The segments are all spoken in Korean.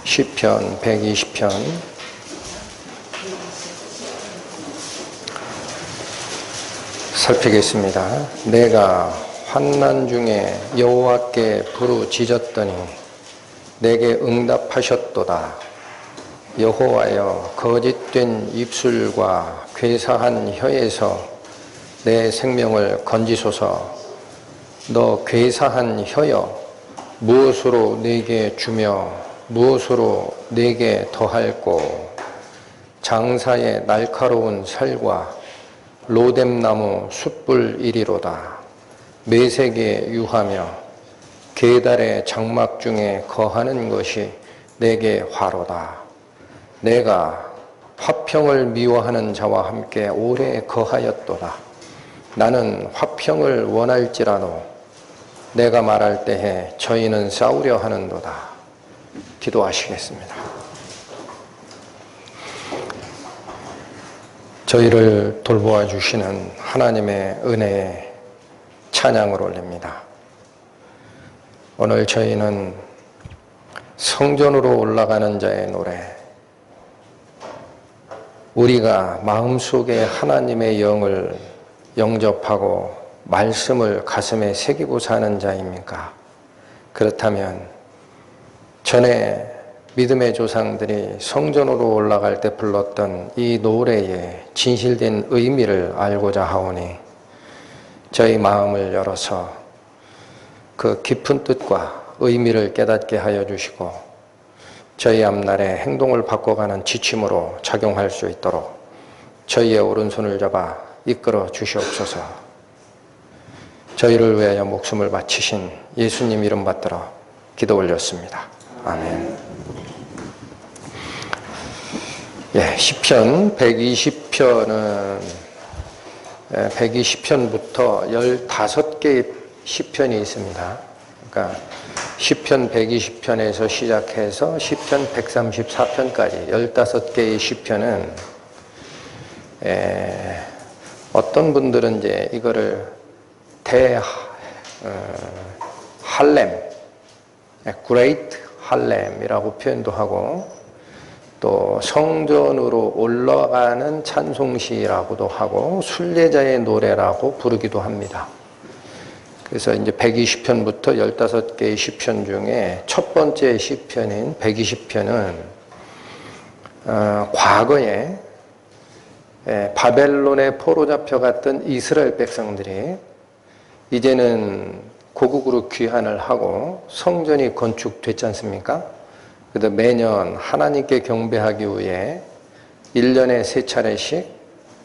시편 120편 살피겠습니다. 내가 환난 중에 여호와께 부르짖었더니 내게 응답하셨도다. 여호와여, 거짓된 입술과 괴사한 혀에서 내 생명을 건지소서. 너 괴사한 혀여, 무엇으로 내게 주며 무엇으로 내게 더할꼬. 장사의 날카로운 살과 로뎀나무 숯불 이리로다. 메색에 유하며 게달의 장막 중에 거하는 것이 내게 화로다. 내가 화평을 미워하는 자와 함께 오래 거하였도다. 나는 화평을 원할지라도 내가 말할 때에 저희는 싸우려 하는도다. 기도하시겠습니다. 저희를 돌보아 주시는 하나님의 은혜에 찬양을 올립니다. 오늘 저희는 성전으로 올라가는 자의 노래, 우리가 마음속에 하나님의 영을 영접하고 말씀을 가슴에 새기고 사는 자입니까? 그렇다면 전에 믿음의 조상들이 성전으로 올라갈 때 불렀던 이 노래의 진실된 의미를 알고자 하오니 저희 마음을 열어서 그 깊은 뜻과 의미를 깨닫게 하여 주시고 저희 앞날의 행동을 바꿔가는 지침으로 작용할 수 있도록 저희의 오른손을 잡아 이끌어 주시옵소서. 저희를 위하여 목숨을 바치신 예수님 이름 받들어 기도 올렸습니다. 아멘. 시편 120편은 120편부터 15개의 시편이 있습니다. 그러니까 시편 120편에서 시작해서 시편 134편까지 15개의 시편은 어떤 분들은 이제 이거를 할렘, Great 할렘이라고 표현도 하고 또 성전으로 올라가는 찬송시라고도 하고 순례자의 노래라고 부르기도 합니다. 그래서 이제 120편부터 15개의 시편 중에 첫 번째 시편인 120편은 과거에 바벨론에 포로 잡혀갔던 이스라엘 백성들이 이제는 고국으로 귀환을 하고 성전이 건축됐지 않습니까? 그래서 매년 하나님께 경배하기 위해 1년에 3차례씩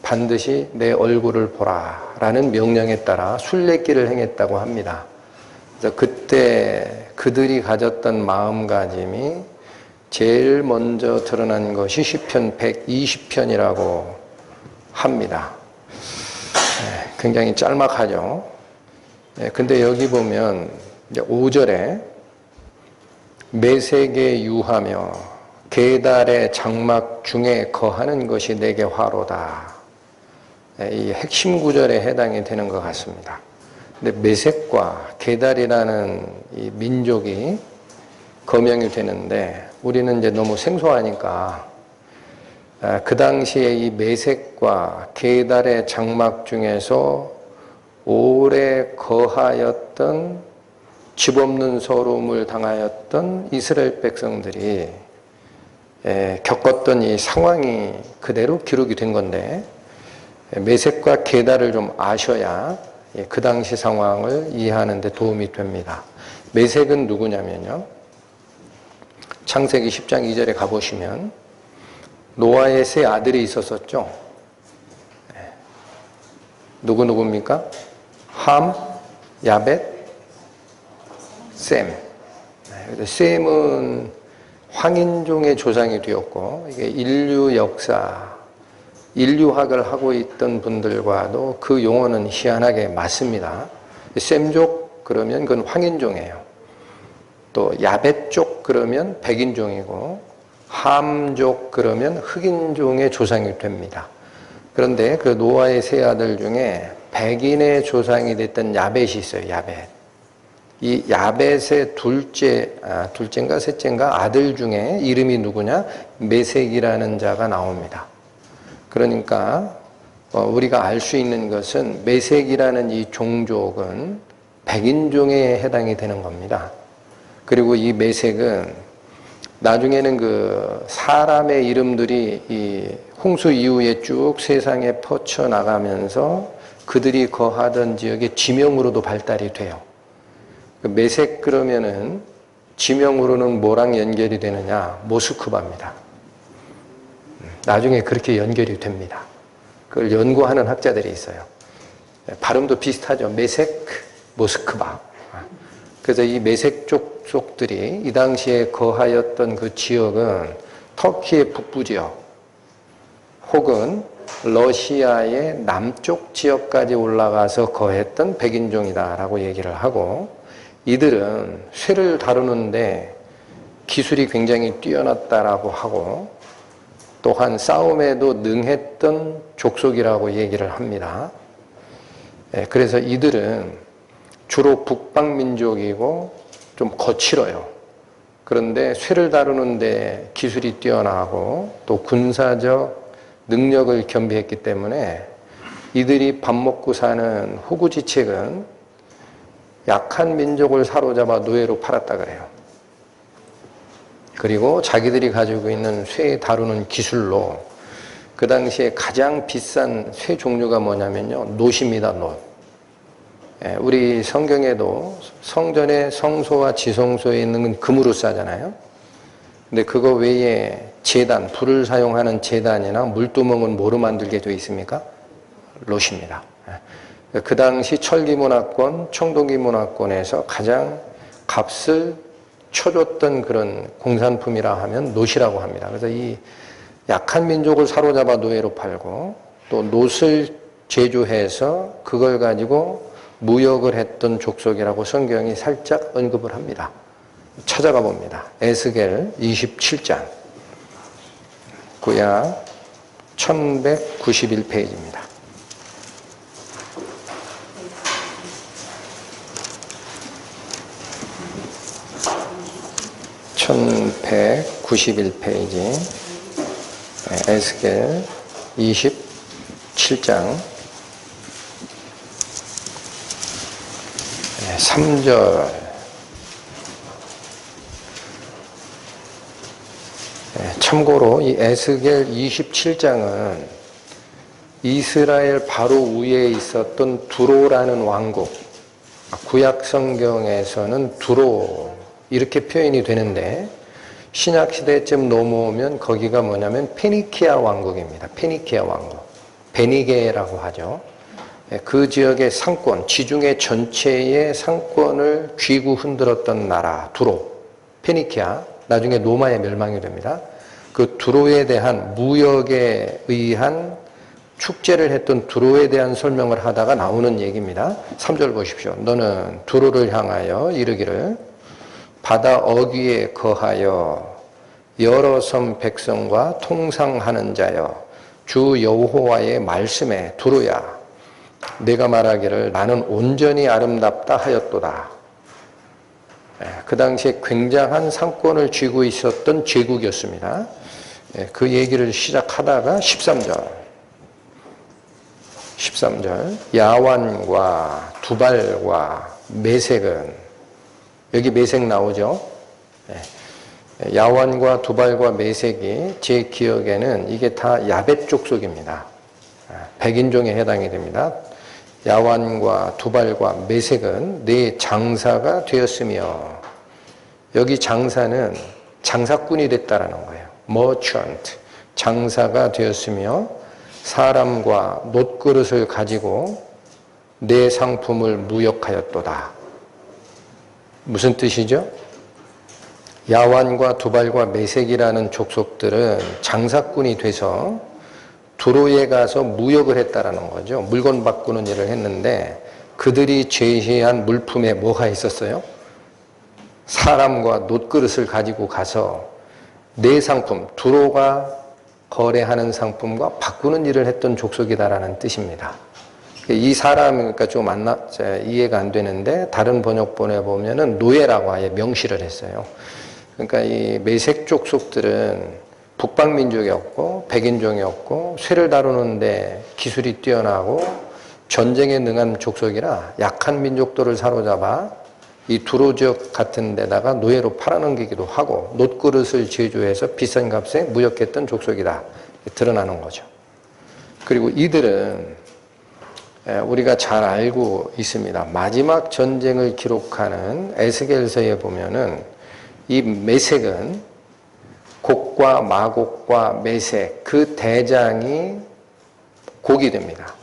반드시 내 얼굴을 보라 라는 명령에 따라 순례길을 행했다고 합니다. 그래서 그때 그들이 가졌던 마음가짐이 제일 먼저 드러난 것이 시편 120편이라고 합니다. 굉장히 짤막하죠. 근데 여기 보면 이제 5절에 메색에 유하며 게달의 장막 중에 거하는 것이 내게 화로다. 이 핵심 구절에 해당이 되는 것 같습니다. 근데 메색과 게달이라는 이 민족이 거명이 되는데 우리는 이제 너무 생소하니까 그 당시에 이 메색과 게달의 장막 중에서 오래 거하였던 집 없는 서름을 당하였던 이스라엘 백성들이 겪었던 이 상황이 그대로 기록이 된 건데 메색과 게달을 좀 아셔야 그 당시 상황을 이해하는 데 도움이 됩니다. 메색은 누구냐면요, 창세기 10장 2절에 가보시면 노아의 세 아들이 있었었죠. 누구입니까? 함, 야벳, 셈. 셈은 황인종의 조상이 되었고, 이게 인류 역사, 인류학을 하고 있던 분들과도 그 용어는 희한하게 맞습니다. 셈족 그러면 그건 황인종이에요. 또 야벳족 그러면 백인종이고, 함족 그러면 흑인종의 조상이 됩니다. 그런데 그 노아의 세 아들 중에 백인의 조상이 됐던 야벳이 있어요. 야벳. 이 야벳의 둘째인가 셋째인가 아들 중에 이름이 누구냐? 메색이라는 자가 나옵니다. 그러니까 우리가 알 수 있는 것은 메색이라는 이 종족은 백인종에 해당이 되는 겁니다. 그리고 이 메색은 나중에는 그 사람의 이름들이 이 홍수 이후에 쭉 세상에 퍼쳐나가면서 그들이 거하던 지역의 지명으로도 발달이 돼요. 그 메색 그러면은 지명으로는 뭐랑 연결이 되느냐? 모스크바입니다. 나중에 그렇게 연결이 됩니다. 그걸 연구하는 학자들이 있어요. 발음도 비슷하죠. 메색, 모스크바. 그래서 이 메색 족속들이 이 당시에 거하였던 그 지역은 터키의 북부 지역 혹은 러시아의 남쪽 지역까지 올라가서 거했던 백인종이다라고 얘기를 하고, 이들은 쇠를 다루는데 기술이 굉장히 뛰어났다라고 하고 또한 싸움에도 능했던 족속이라고 얘기를 합니다. 그래서 이들은 주로 북방민족이고 좀 거칠어요. 그런데 쇠를 다루는데 기술이 뛰어나고 또 군사적 능력을 겸비했기 때문에 이들이 밥 먹고 사는 후구지책은 약한 민족을 사로잡아 노예로 팔았다 그래요. 그리고 자기들이 가지고 있는 쇠 다루는 기술로 그 당시에 가장 비싼 쇠 종류가 뭐냐면요, 놋입니다. 놋. 우리 성경에도 성전의 성소와 지성소에 있는 금으로 싸잖아요. 근데 그거 외에 제단, 불을 사용하는 제단이나 물두멍은 뭐로 만들게 되어 있습니까? 놋입니다. 그 당시 철기문화권, 청동기문화권에서 가장 값을 쳐줬던 그런 공산품이라 하면 놋이라고 합니다. 그래서 이 약한 민족을 사로잡아 노예로 팔고 또 놋을 제조해서 그걸 가지고 무역을 했던 족속이라고 성경이 살짝 언급을 합니다. 찾아가 봅니다. 에스겔 27장 구약 1191페이지입니다. 1191페이지 에스겔 27장 3절 참고로 이 에스겔 27장은 이스라엘 바로 위에 있었던 두로라는 왕국, 구약 성경에서는 두로 이렇게 표현이 되는데 신약시대쯤 넘어오면 거기가 뭐냐면 페니키아 왕국입니다. 페니키아 왕국. 베니게라고 하죠. 그 지역의 상권, 지중해 전체의 상권을 쥐고 흔들었던 나라, 두로, 페니키아, 나중에 로마에 멸망이 됩니다. 그 두로에 대한 무역에 의한 축제를 했던 두로에 대한 설명을 하다가 나오는 얘기입니다. 3절 보십시오. 너는 두로를 향하여 이르기를 바다 어귀에 거하여 여러 섬 백성과 통상하는 자여 주 여호와의 말씀에 두로야 내가 말하기를 나는 온전히 아름답다 하였도다. 그 당시에 굉장한 상권을 쥐고 있었던 제국이었습니다. 그 얘기를 시작하다가 13절 야완과 두발과 메색은, 여기 메색 나오죠. 야완과 두발과 메색이 제 기억에는 이게 다 야벳 족속입니다. 백인종에 해당이 됩니다. 야완과 두발과 메색은 네 장사가 되었으며, 여기 장사는 장사꾼이 됐다라는 거예요. merchant, 장사가 되었으며 사람과 놋그릇을 가지고 내 상품을 무역하였도다. 무슨 뜻이죠? 야완과 두발과 메색이라는 족속들은 장사꾼이 돼서 두로에 가서 무역을 했다라는 거죠. 물건 바꾸는 일을 했는데 그들이 제시한 물품에 뭐가 있었어요? 사람과 놋그릇을 가지고 가서 내 상품, 두로가 거래하는 상품과 바꾸는 일을 했던 족속이다라는 뜻입니다. 이 사람이니까 좀 이해가 안 되는데 다른 번역본에 보면은 노예라고 아예 명시를 했어요. 그러니까 이 메색 족속들은 북방민족이었고 백인종이었고 쇠를 다루는데 기술이 뛰어나고 전쟁에 능한 족속이라 약한 민족들을 사로잡아 이 두로 지역 같은 데다가 노예로 팔아넘기기도 하고 놋그릇을 제조해서 비싼 값에 무역했던 족속이다. 드러나는 거죠. 그리고 이들은 우리가 잘 알고 있습니다. 마지막 전쟁을 기록하는 에스겔서에 보면은 이 메색은 곡과 마곡과 메색 그 대장이 곡이 됩니다.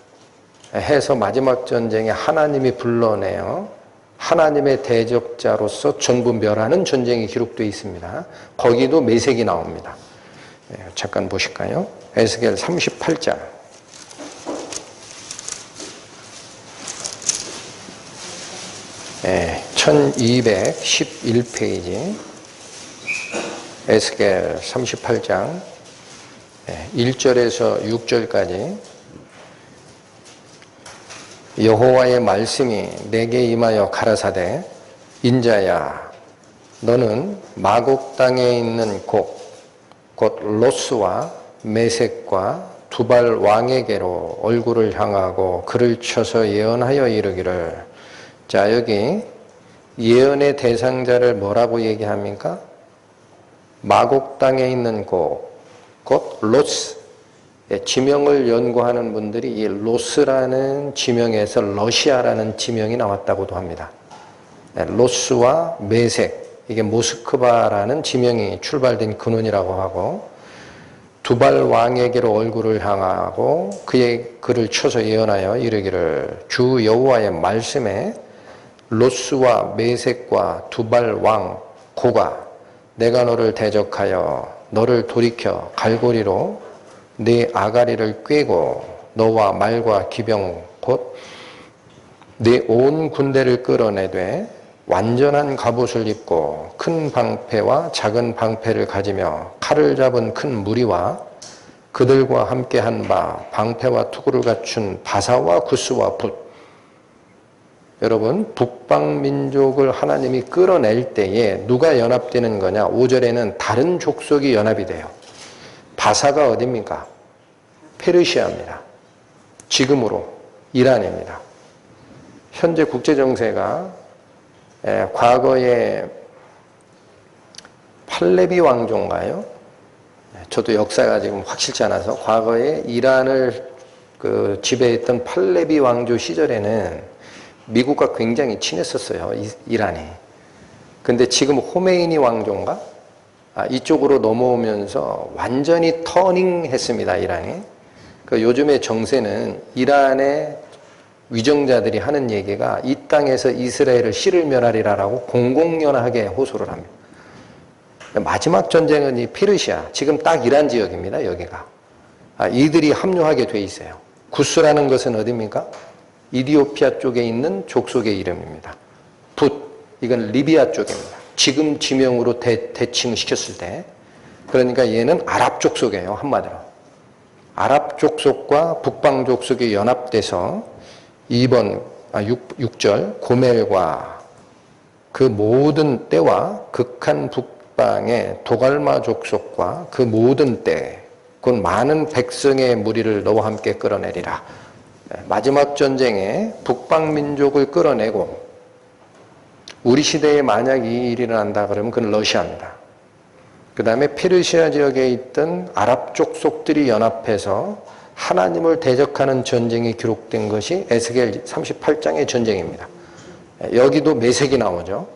해서 마지막 전쟁에 하나님이 불러내어 하나님의 대적자로서 전부 멸하는 전쟁이 기록되어 있습니다. 거기도 메색이 나옵니다. 잠깐 보실까요? 에스겔 38장. 1211페이지 에스겔 38장 1절에서 6절까지 여호와의 말씀이 내게 임하여 가라사대 인자야 너는 마곡 땅에 있는 곡 곧 로스와 메색과 두발 왕에게로 얼굴을 향하고 그를 쳐서 예언하여 이르기를. 자, 여기 예언의 대상자를 뭐라고 얘기합니까? 마곡 땅에 있는 곡, 곧 로스. 지명을 연구하는 분들이 이 로스라는 지명에서 러시아라는 지명이 나왔다고도 합니다. 로스와 메색, 이게 모스크바라는 지명이 출발된 근원이라고 하고, 두발 왕에게로 얼굴을 향하고 그를 쳐서 예언하여 이르기를 주 여호와의 말씀에 로스와 메색과 두발 왕 고가 내가 너를 대적하여 너를 돌이켜 갈고리로 네 아가리를 꿰고 너와 말과 기병 곧 네 온 군대를 끌어내되 완전한 갑옷을 입고 큰 방패와 작은 방패를 가지며 칼을 잡은 큰 무리와 그들과 함께 한 바 방패와 투구를 갖춘 바사와 구스와 붓. 여러분, 북방민족을 하나님이 끌어낼 때에 누가 연합되는 거냐? 5절에는 다른 족속이 연합이 돼요. 바사가 어디입니까? 페르시아입니다. 지금으로 이란입니다. 현재 국제정세가 과거에 팔레비 왕조인가요? 저도 역사가 지금 확실치 않아서 과거에 이란을 지배했던 팔레비 왕조 시절에는 미국과 굉장히 친했었어요. 이란이. 근데 지금 호메이니 왕조인가? 이쪽으로 넘어오면서 완전히 터닝했습니다. 이란이. 요즘의 정세는 이란의 위정자들이 하는 얘기가 이 땅에서 이스라엘을 씨를 멸하리라라고 공공연하게 호소를 합니다. 마지막 전쟁은 이 페르시아, 지금 딱 이란 지역입니다. 여기가. 이들이 합류하게 돼 있어요. 구스라는 것은 어디입니까? 이디오피아 쪽에 있는 족속의 이름입니다. 붓, 이건 리비아 쪽입니다. 지금 지명으로 대칭시켰을 때. 그러니까 얘는 아랍 족속이에요. 한마디로. 아랍 족속과 북방 족속이 연합돼서 6절 고멜과 그 모든 때와 극한 북방의 도갈마 족속과 그 모든 때 곧 많은 백성의 무리를 너와 함께 끌어내리라. 마지막 전쟁에 북방 민족을 끌어내고 우리 시대에 만약 이 일이 일어난다 그러면 그건 러시아입니다. 그 다음에 페르시아 지역에 있던 아랍 족속들이 연합해서 하나님을 대적하는 전쟁이 기록된 것이 에스겔 38장의 전쟁입니다. 여기도 메색이 나오죠.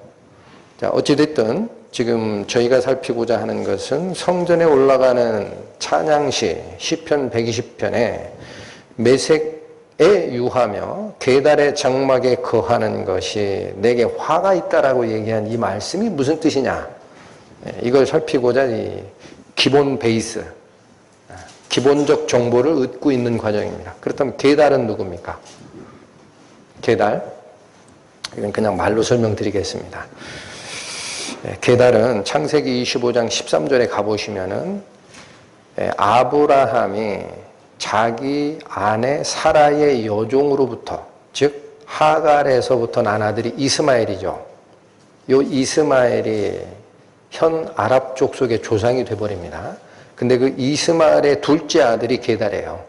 자, 어찌됐든 지금 저희가 살피고자 하는 것은 성전에 올라가는 찬양시 시편 120편에 메색에 유하며 계달의 장막에 거하는 것이 내게 화가 있다라고 얘기한 이 말씀이 무슨 뜻이냐? 이걸 살피고자 이 기본 베이스, 기본적 정보를 얻고 있는 과정입니다. 그렇다면 계달은 누굽니까? 계달, 이건 그냥 말로 설명드리겠습니다. 계달은 창세기 25장 13절에 가보시면은 아브라함이 자기 아내 사라의 여종으로부터, 즉 하갈에서부터 난 아들이 이스마엘이죠. 요 이스마엘이 현 아랍 족속의 조상이 돼버립니다. 근데 그 이스마엘의 둘째 아들이 게달이에요.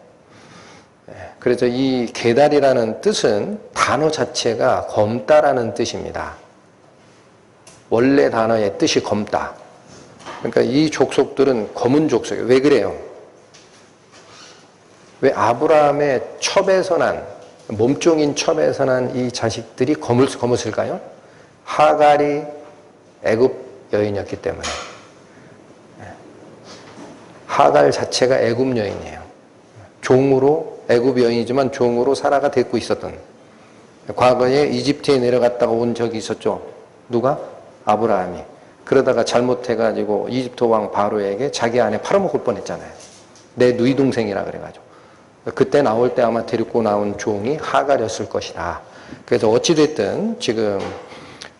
그래서 이 게달이라는 뜻은 단어 자체가 검다라는 뜻입니다. 원래 단어의 뜻이 검다. 그러니까 이 족속들은 검은 족속이에요. 왜 그래요? 왜 아브라함의 첩에서 난, 몸종인 첩에서 난 이 자식들이 검었을까요? 하갈이 애굽 여인이었기 때문에. 하갈 자체가 애굽 여인이에요. 종으로, 애굽 여인이지만 종으로 사라가 데리고 있었던. 과거에 이집트에 내려갔다가 온 적이 있었죠. 누가? 아브라함이. 그러다가 잘못해가지고 이집트 왕 바로에게 자기 아내 팔아먹을 뻔했잖아요. 내 누이 동생이라 그래가지고. 그때 나올 때 아마 데리고 나온 종이 하갈이었을 것이다. 그래서 어찌됐든 지금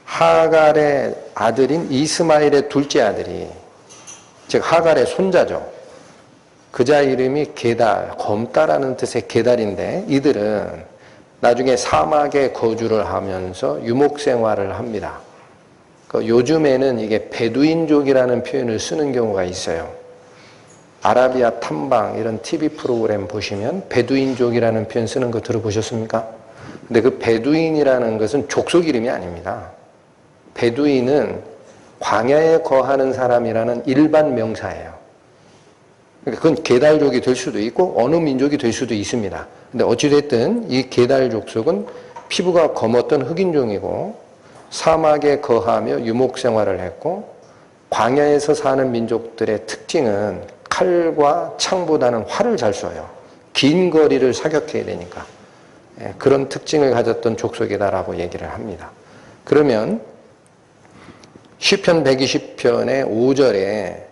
하갈의 아들인 이스마엘의 둘째 아들이, 즉 하갈의 손자죠. 그자 이름이 게달, 검다라는 뜻의 게달인데, 이들은 나중에 사막에 거주를 하면서 유목 생활을 합니다. 요즘에는 이게 베두인족이라는 표현을 쓰는 경우가 있어요. 아라비아 탐방 이런 TV 프로그램 보시면 베두인족이라는 표현 쓰는 거 들어보셨습니까? 근데 그 베두인이라는 것은 족속 이름이 아닙니다. 베두인은 광야에 거하는 사람이라는 일반 명사예요. 그러니까 그건 게달족이 될 수도 있고 어느 민족이 될 수도 있습니다. 근데 어찌됐든 이 게달 족속은 피부가 검었던 흑인종이고 사막에 거하며 유목 생활을 했고, 광야에서 사는 민족들의 특징은 칼과 창보다는 활을 잘 쏘요. 긴 거리를 사격해야 되니까. 그런 특징을 가졌던 족속이다라고 얘기를 합니다. 그러면 시편 120편의 5절에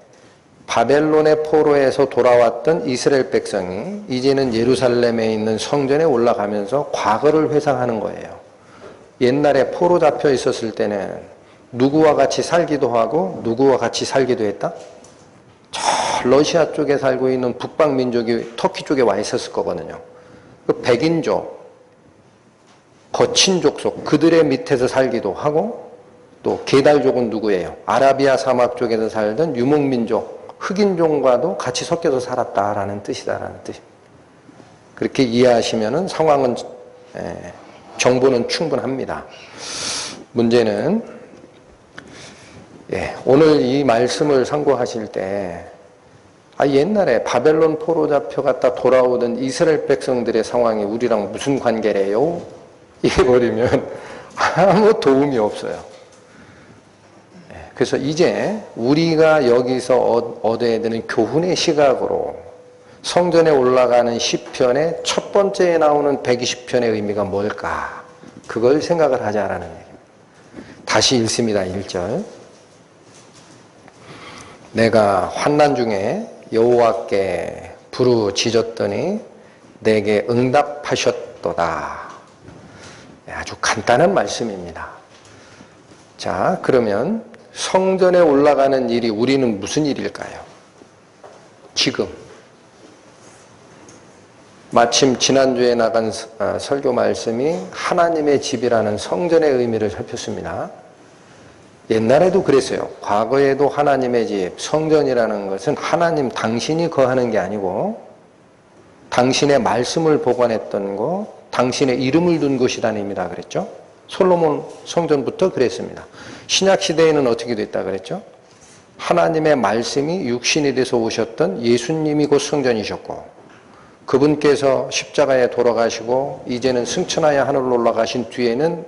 바벨론의 포로에서 돌아왔던 이스라엘 백성이 이제는 예루살렘에 있는 성전에 올라가면서 과거를 회상하는 거예요. 옛날에 포로 잡혀 있었을 때는 누구와 같이 살기도 하고 누구와 같이 살기도 했다? 저 러시아 쪽에 살고 있는 북방 민족이 터키 쪽에 와 있었을 거거든요. 그 백인족, 거친 족속, 그들의 밑에서 살기도 하고, 또 게달족은 누구예요? 아라비아 사막 쪽에서 살던 유목민족, 흑인종과도 같이 섞여서 살았다라는 뜻이다라는 뜻입니다. 그렇게 이해하시면은 상황은, 정보는 충분합니다. 문제는 오늘 이 말씀을 상고하실 때 옛날에 바벨론 포로 잡혀갔다 돌아오던 이스라엘 백성들의 상황이 우리랑 무슨 관계래요? 이래버리면 아무 도움이 없어요. 그래서 이제 우리가 여기서 얻어야 되는 교훈의 시각으로 성전에 올라가는 시편의 첫 번째에 나오는 120편의 의미가 뭘까? 그걸 생각을 하자라는 얘기입니다. 다시 읽습니다. 1절. 내가 환난 중에 여호와께 부르짖었더니 내게 응답하셨도다. 아주 간단한 말씀입니다. 자, 그러면 성전에 올라가는 일이 우리는 무슨 일일까요? 지금 마침 지난주에 나간 설교 말씀이 하나님의 집이라는 성전의 의미를 살폈습니다. 옛날에도 그랬어요. 과거에도 하나님의 집, 성전이라는 것은 하나님 당신이 거하는 게 아니고 당신의 말씀을 보관했던 것, 당신의 이름을 둔 곳이라는 의미다 그랬죠. 솔로몬 성전부터 그랬습니다. 신약 시대에는 어떻게 됐다 그랬죠? 하나님의 말씀이 육신이 돼서 오셨던 예수님이 곧 성전이셨고, 그분께서 십자가에 돌아가시고 이제는 승천하여 하늘로 올라가신 뒤에는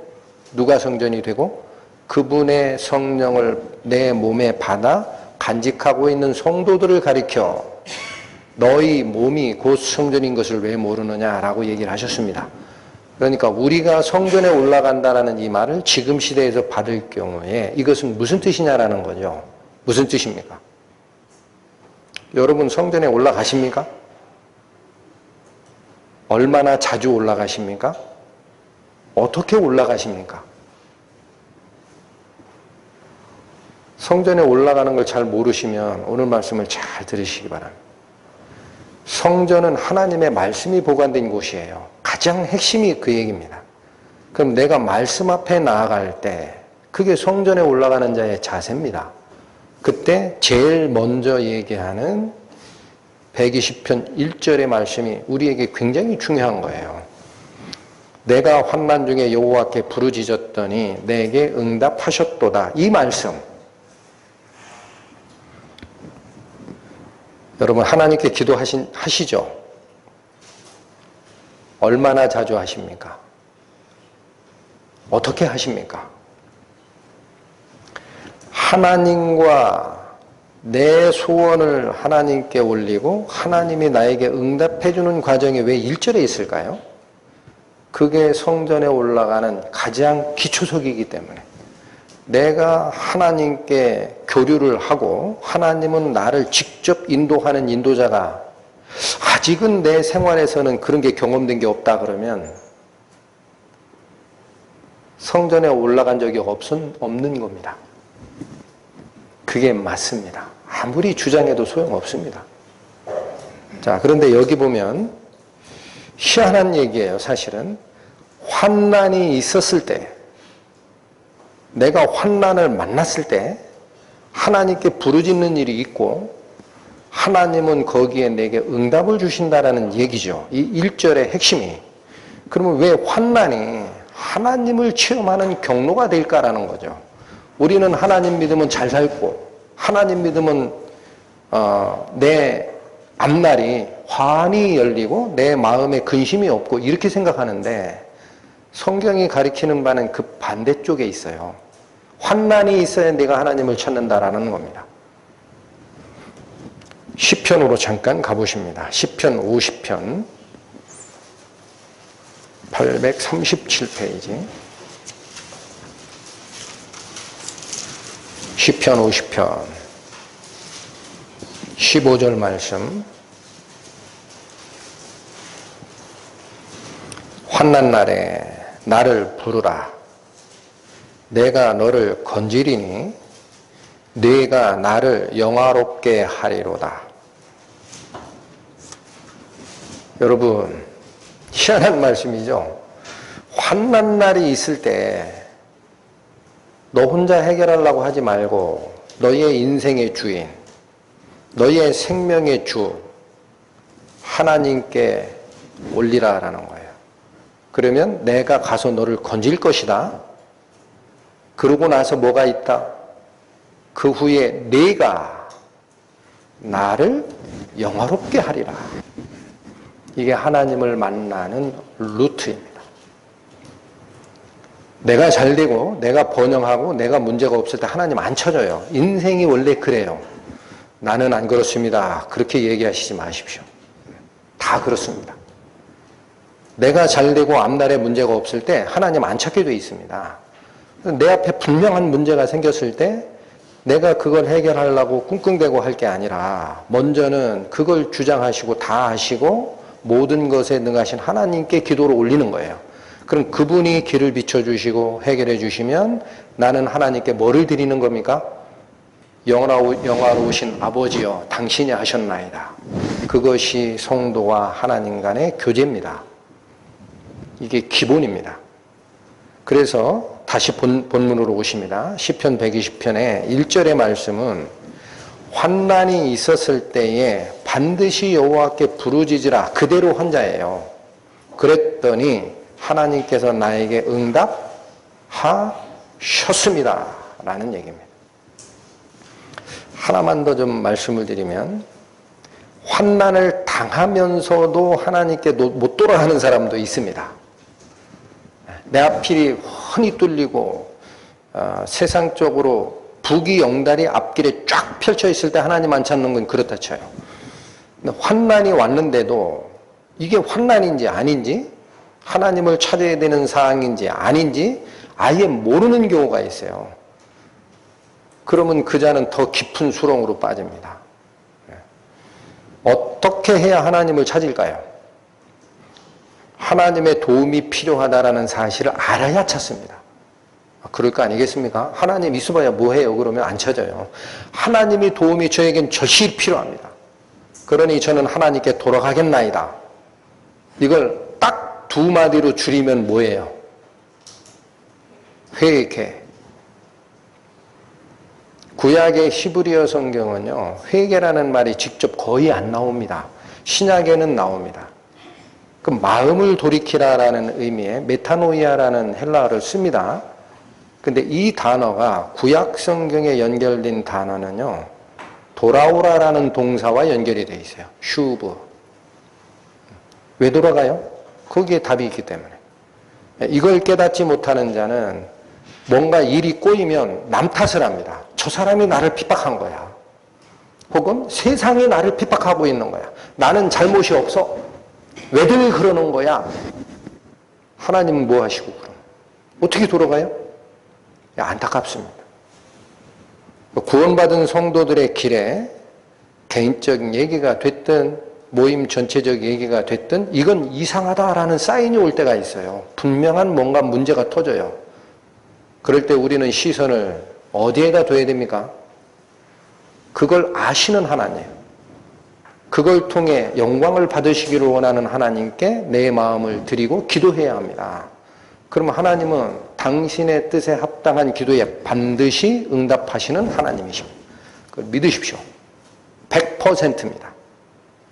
누가 성전이 되고, 그분의 성령을 내 몸에 받아 간직하고 있는 성도들을 가리켜 너희 몸이 곧 성전인 것을 왜 모르느냐라고 얘기를 하셨습니다. 그러니까 우리가 성전에 올라간다는 이 말을 지금 시대에서 받을 경우에 이것은 무슨 뜻이냐라는 거죠. 무슨 뜻입니까? 여러분 성전에 올라가십니까? 얼마나 자주 올라가십니까? 어떻게 올라가십니까? 성전에 올라가는 걸 잘 모르시면 오늘 말씀을 잘 들으시기 바랍니다. 성전은 하나님의 말씀이 보관된 곳이에요. 가장 핵심이 그 얘기입니다. 그럼 내가 말씀 앞에 나아갈 때 그게 성전에 올라가는 자의 자세입니다. 그때 제일 먼저 얘기하는 120편 1절의 말씀이 우리에게 굉장히 중요한 거예요. 내가 환난 중에 여호와께 부르짖었더니 내게 응답하셨도다. 이 말씀. 여러분 하나님께 기도하시죠? 얼마나 자주 하십니까? 어떻게 하십니까? 하나님과 내 소원을 하나님께 올리고 하나님이 나에게 응답해 주는 과정이 왜 1절에 있을까요? 그게 성전에 올라가는 가장 기초석이기 때문에 내가 하나님께 교류를 하고 하나님은 나를 직접 인도하는 인도자가 아직은 내 생활에서는 그런 게 경험된 게 없다 그러면 성전에 올라간 적이 없는 겁니다. 그게 맞습니다. 아무리 주장해도 소용없습니다. 자, 그런데 여기 보면 희한한 얘기예요. 사실은 환난이 있었을 때 내가 환난을 만났을 때 하나님께 부르짖는 일이 있고 하나님은 거기에 내게 응답을 주신다라는 얘기죠. 이 1절의 핵심이. 그러면 왜 환난이 하나님을 체험하는 경로가 될까라는 거죠. 우리는 하나님 믿으면 잘 살고 하나님 믿으면 내 앞날이 환히 열리고 내 마음에 근심이 없고 이렇게 생각하는데 성경이 가리키는 바는 그 반대쪽에 있어요. 환난이 있어야 내가 하나님을 찾는다라는 겁니다. 시편으로 잠깐 가보십니다. 시편 50편 837페이지 시편 50편 15절 말씀. 환난 날에 나를 부르라. 내가 너를 건지리니 네가 나를 영화롭게 하리로다. 여러분 희한한 말씀이죠. 환난 날이 있을 때 너 혼자 해결하려고 하지 말고 너의 인생의 주인, 너의 생명의 주 하나님께 올리라라는 거예요. 그러면 내가 가서 너를 건질 것이다. 그러고 나서 뭐가 있다? 그 후에 네가 나를 영화롭게 하리라. 이게 하나님을 만나는 루트입니다. 내가 잘되고 내가 번영하고 내가 문제가 없을 때 하나님 안 쳐줘요. 인생이 원래 그래요. 나는 안 그렇습니다. 그렇게 얘기하시지 마십시오. 다 그렇습니다. 내가 잘되고 앞날에 문제가 없을 때 하나님 안 찾게 돼 있습니다. 내 앞에 분명한 문제가 생겼을 때 내가 그걸 해결하려고 꿍꿍대고 할 게 아니라 먼저는 그걸 주장하시고 다 하시고 모든 것에 능하신 하나님께 기도를 올리는 거예요. 그럼 그분이 길을 비춰주시고 해결해 주시면 나는 하나님께 뭐를 드리는 겁니까? 영화로우신 아버지여 당신이 하셨나이다. 그것이 성도와 하나님 간의 교제입니다. 이게 기본입니다. 그래서 다시 본문으로 오십니다. 시편 120편의 1절의 말씀은 환난이 있었을 때에 반드시 여호와께 부르짖으라. 그대로 환자예요. 그랬더니 하나님께서 나에게 응답하셨습니다. 라는 얘기입니다. 하나만 더 좀 말씀을 드리면 환난을 당하면서도 하나님께 못 돌아가는 사람도 있습니다. 내 앞길이 훤히 뚫리고 세상적으로 부귀 영달이 앞길에 쫙 펼쳐 있을 때 하나님 안 찾는 건 그렇다 쳐요. 근데 환난이 왔는데도 이게 환난인지 아닌지 하나님을 찾아야 되는 상황인지 아닌지 아예 모르는 경우가 있어요. 그러면 그 자는 더 깊은 수렁으로 빠집니다. 어떻게 해야 하나님을 찾을까요? 하나님의 도움이 필요하다라는 사실을 알아야 찾습니다. 그럴 거 아니겠습니까? 하나님 있어봐야 뭐해요? 그러면 안 찾아요. 하나님의 도움이 저에겐 절실히 필요합니다. 그러니 저는 하나님께 돌아가겠나이다. 이걸 딱 두 마디로 줄이면 뭐예요? 회개. 구약의 히브리어 성경은요, 회개라는 말이 직접 거의 안 나옵니다. 신약에는 나옵니다. 그 마음을 돌이키라라는 의미의 메타노이아라는 헬라어를 씁니다. 근데 이 단어가 구약 성경에 연결된 단어는요, 돌아오라라는 동사와 연결이 되어 있어요. 슈브. 왜 돌아가요? 거기에 답이 있기 때문에. 이걸 깨닫지 못하는 자는 뭔가 일이 꼬이면 남 탓을 합니다. 저 사람이 나를 핍박한 거야. 혹은 세상이 나를 핍박하고 있는 거야. 나는 잘못이 없어. 왜들 그러는 거야? 하나님은 뭐 하시고 그럼? 어떻게 돌아가요? 안타깝습니다. 구원받은 성도들의 길에 개인적인 얘기가 됐든 모임 전체적 얘기가 됐든 이건 이상하다라는 사인이 올 때가 있어요. 분명한 뭔가 문제가 터져요. 그럴 때 우리는 시선을 어디에다 둬야 됩니까? 그걸 아시는 하나님, 그걸 통해 영광을 받으시기를 원하는 하나님께 내 마음을 드리고 기도해야 합니다. 그러면 하나님은 당신의 뜻에 합당한 기도에 반드시 응답하시는 하나님이십니다. 그걸 믿으십시오. 100%입니다.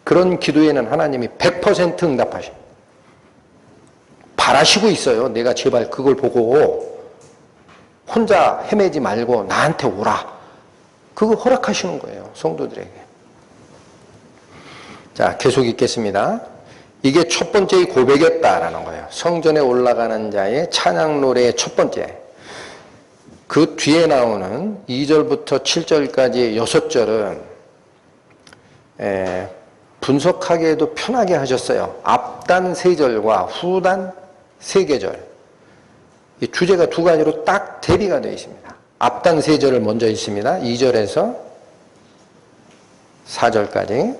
그런 기도에는 하나님이 100% 응답하십니다. 바라시고 있어요. 내가 제발 그걸 보고 혼자 헤매지 말고 나한테 오라. 그거 허락하시는 거예요. 성도들에게. 자, 계속 읽겠습니다. 이게 첫 번째의 고백이었다라는 거예요. 성전에 올라가는 자의 찬양 노래의 첫 번째. 그 뒤에 나오는 2절부터 7절까지 6절은 분석하기에도 편하게 하셨어요. 앞단 3절과 후단 3계절. 이 주제가 두 가지로 딱 대비가 되어 있습니다. 앞단 3절을 먼저 있습니다. 2절에서 4절까지.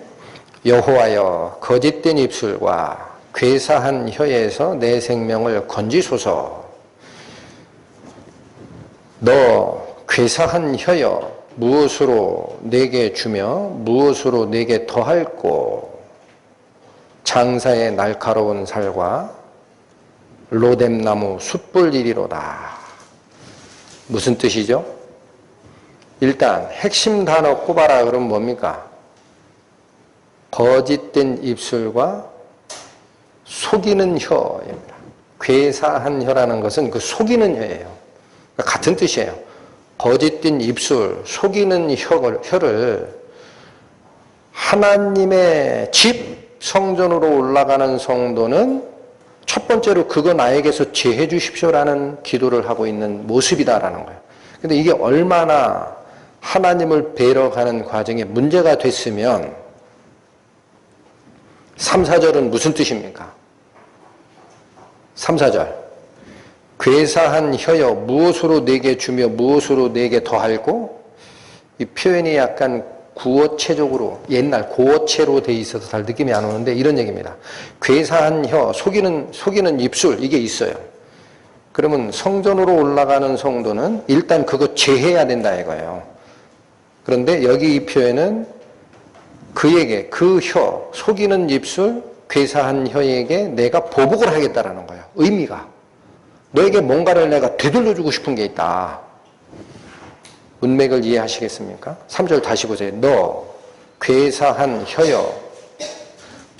여호와여, 거짓된 입술과 괴사한 혀에서 내 생명을 건지소서. 너 괴사한 혀여, 무엇으로 내게 주며 무엇으로 내게 더할꼬. 장사의 날카로운 살과 로뎀나무 숯불이리로다. 무슨 뜻이죠? 일단 핵심 단어 꼽아라 그러면 뭡니까? 거짓된 입술과 속이는 혀입니다. 괴사한 혀라는 것은 그 속이는 혀예요. 그러니까 같은 뜻이에요. 거짓된 입술, 속이는 혀를 하나님의 집 성전으로 올라가는 성도는 첫 번째로 그거 나에게서 제해 주십시오라는 기도를 하고 있는 모습이다라는 거예요. 근데 이게 얼마나 하나님을 뵈러 가는 과정에 문제가 됐으면 3, 4절은 무슨 뜻입니까? 3, 4절. 괴사한 혀여, 무엇으로 내게 주며 무엇으로 내게 더할고. 이 표현이 약간 구어체적으로 옛날 고어체로 돼 있어서 잘 느낌이 안 오는데 이런 얘기입니다. 괴사한 혀, 속이는 입술, 이게 있어요. 그러면 성전으로 올라가는 성도는 일단 그거 제해야 된다 이거예요. 그런데 여기 이 표현은 그에게, 그 혀, 속이는 입술, 괴사한 혀에게 내가 보복을 하겠다라는 거예요. 의미가. 너에게 뭔가를 내가 되돌려주고 싶은 게 있다. 문맥을 이해하시겠습니까? 3절 다시 보세요. 너 괴사한 혀여,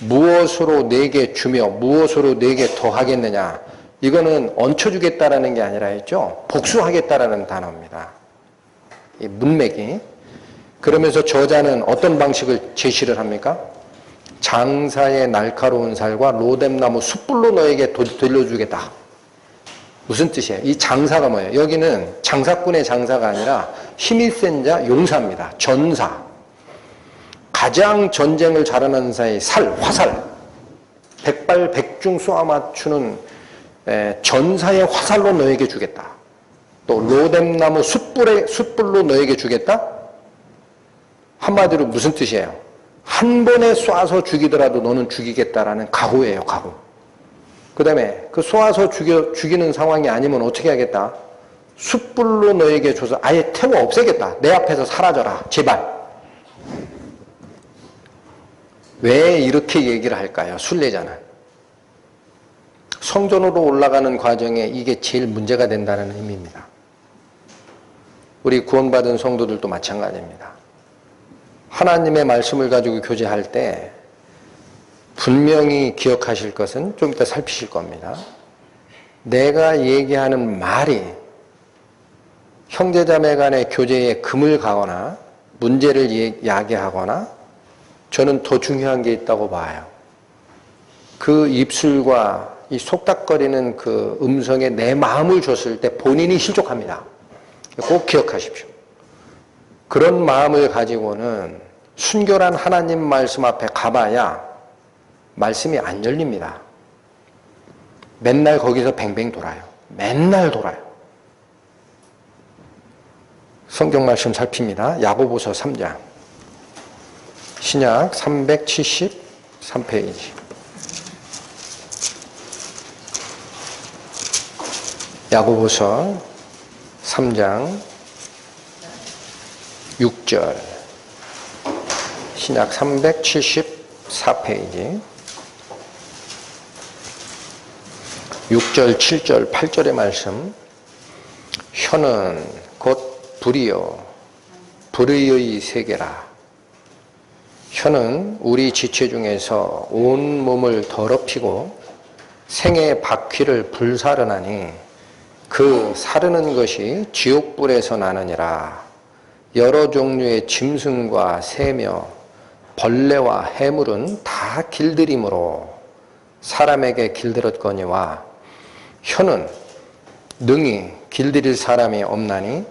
무엇으로 내게 주며 무엇으로 내게 더하겠느냐. 이거는 얹혀주겠다라는 게 아니라 했죠. 복수하겠다라는 단어입니다. 이 문맥이. 그러면서 저자는 어떤 방식을 제시를 합니까? 장사의 날카로운 살과 로뎀나무 숯불로 너에게 돌려주겠다. 무슨 뜻이에요? 이 장사가 뭐예요? 여기는 장사꾼의 장사가 아니라 힘이 센 자, 용사입니다. 전사. 가장 전쟁을 잘하는 자의 살, 화살. 백발백중 쏘아 맞추는 전사의 화살로 너에게 주겠다. 또 로뎀나무 숯불로 너에게 주겠다? 한마디로 무슨 뜻이에요? 한 번에 쏴서 죽이더라도 너는 죽이겠다라는 각오예요, 각오. 그 다음에 그 쏘아서 죽이는 상황이 아니면 어떻게 하겠다? 숯불로 너에게 줘서 아예 태워 없애겠다. 내 앞에서 사라져라. 제발. 왜 이렇게 얘기를 할까요? 순례자는. 성전으로 올라가는 과정에 이게 제일 문제가 된다는 의미입니다. 우리 구원받은 성도들도 마찬가지입니다. 하나님의 말씀을 가지고 교제할 때 분명히 기억하실 것은 좀 이따 살피실 겁니다. 내가 얘기하는 말이 형제자매 간의 교제에 금을 가거나 문제를 야기하거나 저는 더 중요한 게 있다고 봐요. 그 입술과 이 속닥거리는 그 음성에 내 마음을 줬을 때 본인이 실족합니다. 꼭 기억하십시오. 그런 마음을 가지고는 순결한 하나님 말씀 앞에 가봐야 말씀이 안 열립니다. 맨날 거기서 뱅뱅 돌아요. 맨날 돌아요. 성경 말씀 살핍니다. 야고보서 3장. 신약 373페이지. 야고보서 3장 6절. 신약 374페이지. 6절, 7절, 8절의 말씀. 혀는 곧 불이요 불의의 세계라. 혀는 우리 지체 중에서 온 몸을 더럽히고 생의 바퀴를 불사르나니 그 사르는 것이 지옥불에서 나느니라. 여러 종류의 짐승과 새며 벌레와 해물은 다 길들임으로 사람에게 길들었거니와 혀는 능히 길들일 사람이 없나니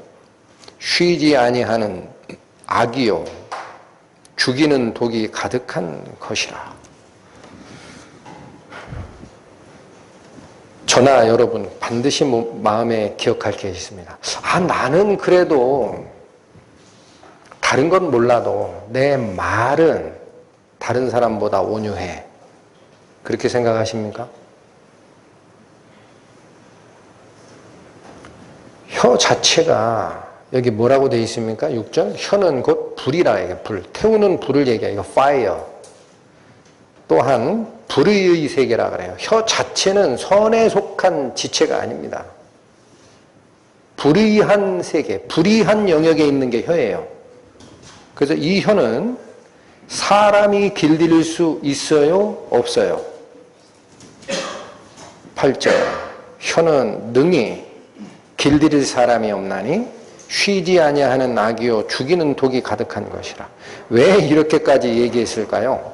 쉬지 아니하는 악이요 죽이는 독이 가득한 것이라. 저나 여러분 반드시 마음에 기억할 게 있습니다. 나는 그래도 다른 건 몰라도 내 말은 다른 사람보다 온유해. 그렇게 생각하십니까? 혀 자체가 여기 뭐라고 되어 있습니까? 6절. 혀는 곧 불이라 해요. 불. 태우는 불을 얘기해요. 이거 fire. 또한 불의 세계라 그래요. 혀 자체는 선에 속한 지체가 아닙니다. 불의한 세계, 불의한 영역에 있는 게 혀예요. 그래서 이 혀는 사람이 길들일 수 있어요? 없어요? 8절. 혀는 능히 길들일 사람이 없나니 쉬지 아니하는 악이요 죽이는 독이 가득한 것이라. 왜 이렇게까지 얘기했을까요?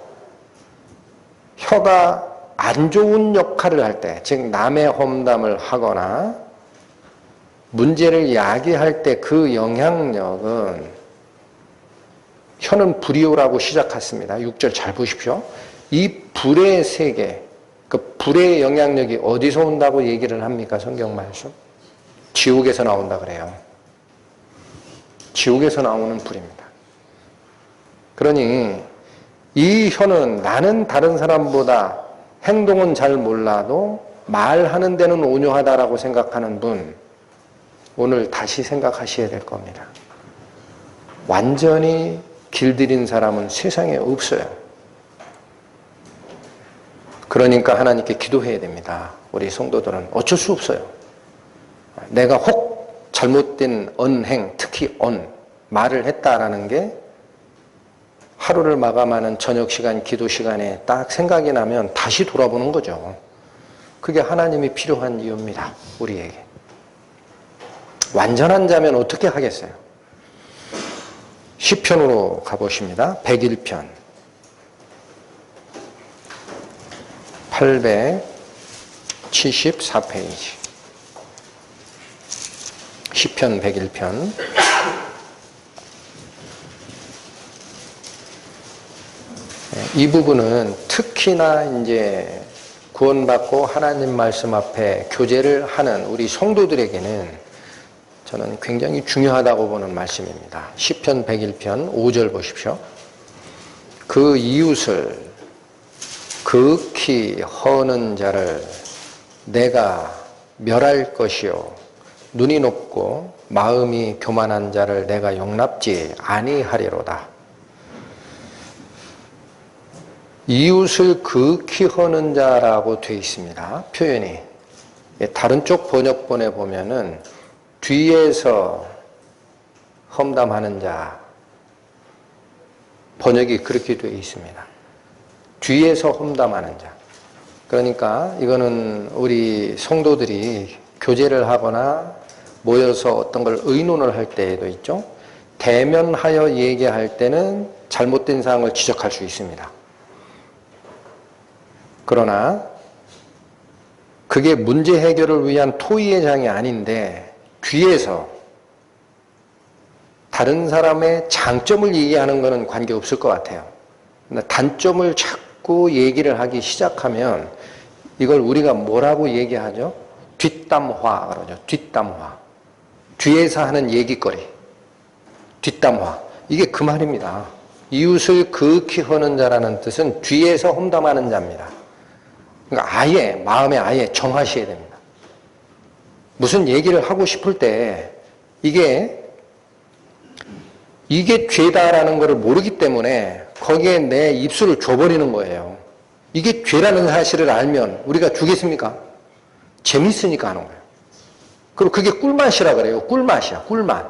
혀가 안 좋은 역할을 할 때, 즉 남의 험담을 하거나 문제를 야기할 때 그 영향력은 혀는 불이요라고 시작했습니다. 6절 잘 보십시오. 이 불의 세계, 그 불의 영향력이 어디서 온다고 얘기를 합니까? 성경 말씀. 지옥에서 나온다 그래요. 지옥에서 나오는 불입니다. 그러니 이 혀는 나는 다른 사람보다 행동은 잘 몰라도 말하는 데는 온유하다라고 생각하는 분, 오늘 다시 생각하셔야 될 겁니다. 완전히 길들인 사람은 세상에 없어요. 그러니까 하나님께 기도해야 됩니다. 우리 성도들은 어쩔 수 없어요. 내가 혹 잘못된 언행, 특히 말을 했다라는 게 하루를 마감하는 저녁 시간, 기도 시간에 딱 생각이 나면 다시 돌아보는 거죠. 그게 하나님이 필요한 이유입니다. 우리에게. 완전한 자면 어떻게 하겠어요? 시편으로 가보십니다. 101편 874페이지. 시편 101편. 이 부분은 특히나 이제 구원받고 하나님 말씀 앞에 교제를 하는 우리 성도들에게는 저는 굉장히 중요하다고 보는 말씀입니다. 시편 101편 5절 보십시오. 그 이웃을 극히 허는 자를 내가 멸할 것이요 눈이 높고 마음이 교만한 자를 내가 용납지 아니하리로다. 이웃을 극히 허는 자라고 되어 있습니다. 표현이. 다른 쪽 번역본에 보면은 뒤에서 험담하는 자, 번역이 그렇게 되어 있습니다. 뒤에서 험담하는 자. 그러니까 이거는 우리 성도들이 교제를 하거나 모여서 어떤 걸 의논을 할 때에도 있죠. 대면하여 얘기할 때는 잘못된 사항을 지적할 수 있습니다. 그러나 그게 문제 해결을 위한 토의의 장이 아닌데 뒤에서 다른 사람의 장점을 얘기하는 것은 관계없을 것 같아요. 단점을 자꾸 얘기를 하기 시작하면 이걸 우리가 뭐라고 얘기하죠? 뒷담화 그러죠. 뒷담화. 뒤에서 하는 얘기거리. 뒷담화. 이게 그 말입니다. 이웃을 극히 허는 자라는 뜻은 뒤에서 험담하는 자입니다. 그러니까 아예 마음에 아예 정하셔야 됩니다. 무슨 얘기를 하고 싶을 때 이게 죄다라는 것을 모르기 때문에 거기에 내 입술을 줘버리는 거예요. 이게 죄라는 사실을 알면 우리가 주겠습니까? 재밌으니까 하는 거예요. 그리고 그게 꿀맛이라 그래요. 꿀맛이야. 꿀맛.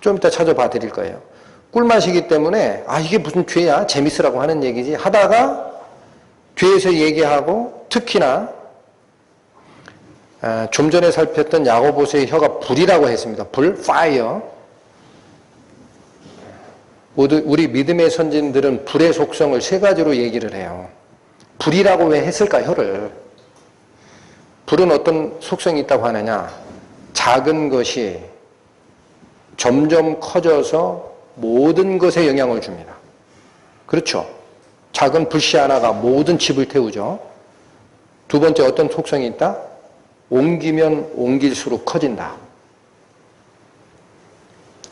좀 이따 찾아봐 드릴 거예요. 꿀맛이기 때문에 이게 무슨 죄야? 재밌으라고 하는 얘기지 하다가 뒤에서 얘기하고 특히나 좀 전에 살폈던 야고보서의 혀가 불이라고 했습니다. 불, fire. 우리 믿음의 선진들은 불의 속성을 세 가지로 얘기를 해요. 불이라고 왜 했을까, 혀를? 불은 어떤 속성이 있다고 하느냐? 작은 것이 점점 커져서 모든 것에 영향을 줍니다. 그렇죠? 작은 불씨 하나가 모든 집을 태우죠. 두 번째 어떤 속성이 있다? 옮기면 옮길수록 커진다.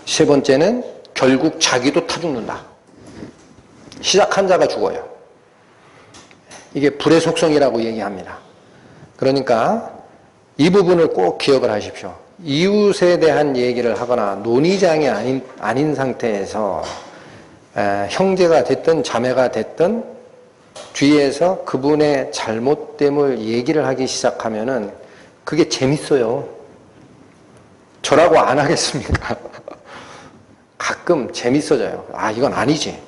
세 번째는 결국 자기도 타 죽는다. 시작한 자가 죽어요. 이게 불의 속성이라고 얘기합니다. 그러니까 이 부분을 꼭 기억을 하십시오. 이웃에 대한 얘기를 하거나 논의장이 아닌 상태에서 형제가 됐든 자매가 됐든 뒤에서 그분의 잘못됨을 얘기를 하기 시작하면은 그게 재밌어요. 저라고 안 하겠습니까? 가끔 재밌어져요. 이건 아니지.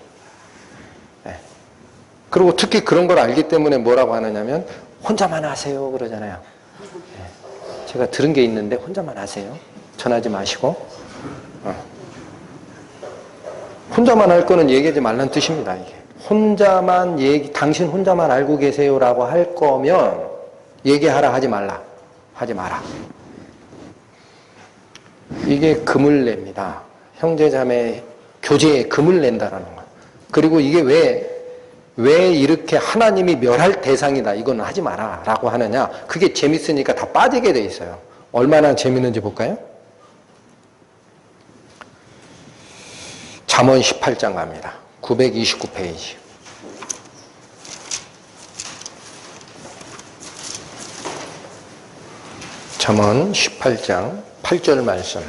그리고 특히 그런 걸 알기 때문에 뭐라고 하느냐면 혼자만 하세요 그러잖아요. 제가 들은 게 있는데 혼자만 하세요. 전하지 마시고. 혼자만 할 거는 얘기하지 말라는 뜻입니다. 이게. 당신 혼자만 알고 계세요라고 할 거면 얘기하라 하지 말라. 하지 마라. 이게 금을 냅니다. 형제자매 교제에 금을 낸다라는 거. 그리고 이게 왜 이렇게 하나님이 멸할 대상이다. 이건 하지 마라. 라고 하느냐. 그게 재밌으니까 다 빠지게 돼 있어요. 얼마나 재밌는지 볼까요? 잠언 18장 갑니다. 929페이지. 잠언 18장 8절 말씀.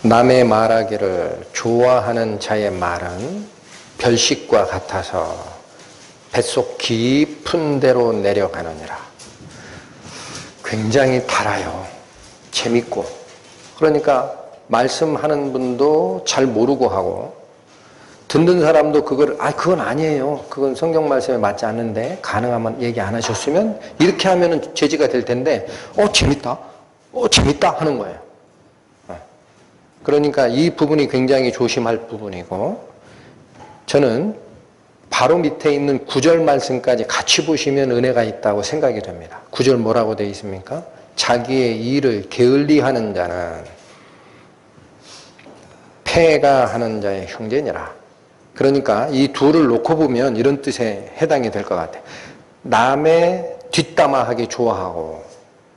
남의 말하기를 좋아하는 자의 말은 별식과 같아서 뱃속 깊은 데로 내려가느니라. 굉장히 달아요. 재밌고. 그러니까 말씀하는 분도 잘 모르고 하고 듣는 사람도 그건 아니에요. 그건 성경 말씀에 맞지 않는데 가능하면 얘기 안 하셨으면 이렇게 하면은 죄지가 될 텐데 재밌다. 재밌다 하는 거예요. 그러니까 이 부분이 굉장히 조심할 부분이고 저는 바로 밑에 있는 9절 말씀까지 같이 보시면 은혜가 있다고 생각이 됩니다. 9절 뭐라고 되어 있습니까? 자기의 일을 게을리하는 자는 패가하는 자의 형제니라. 그러니까 이 둘을 놓고 보면 이런 뜻에 해당이 될 것 같아요. 남의 뒷담화하기 좋아하고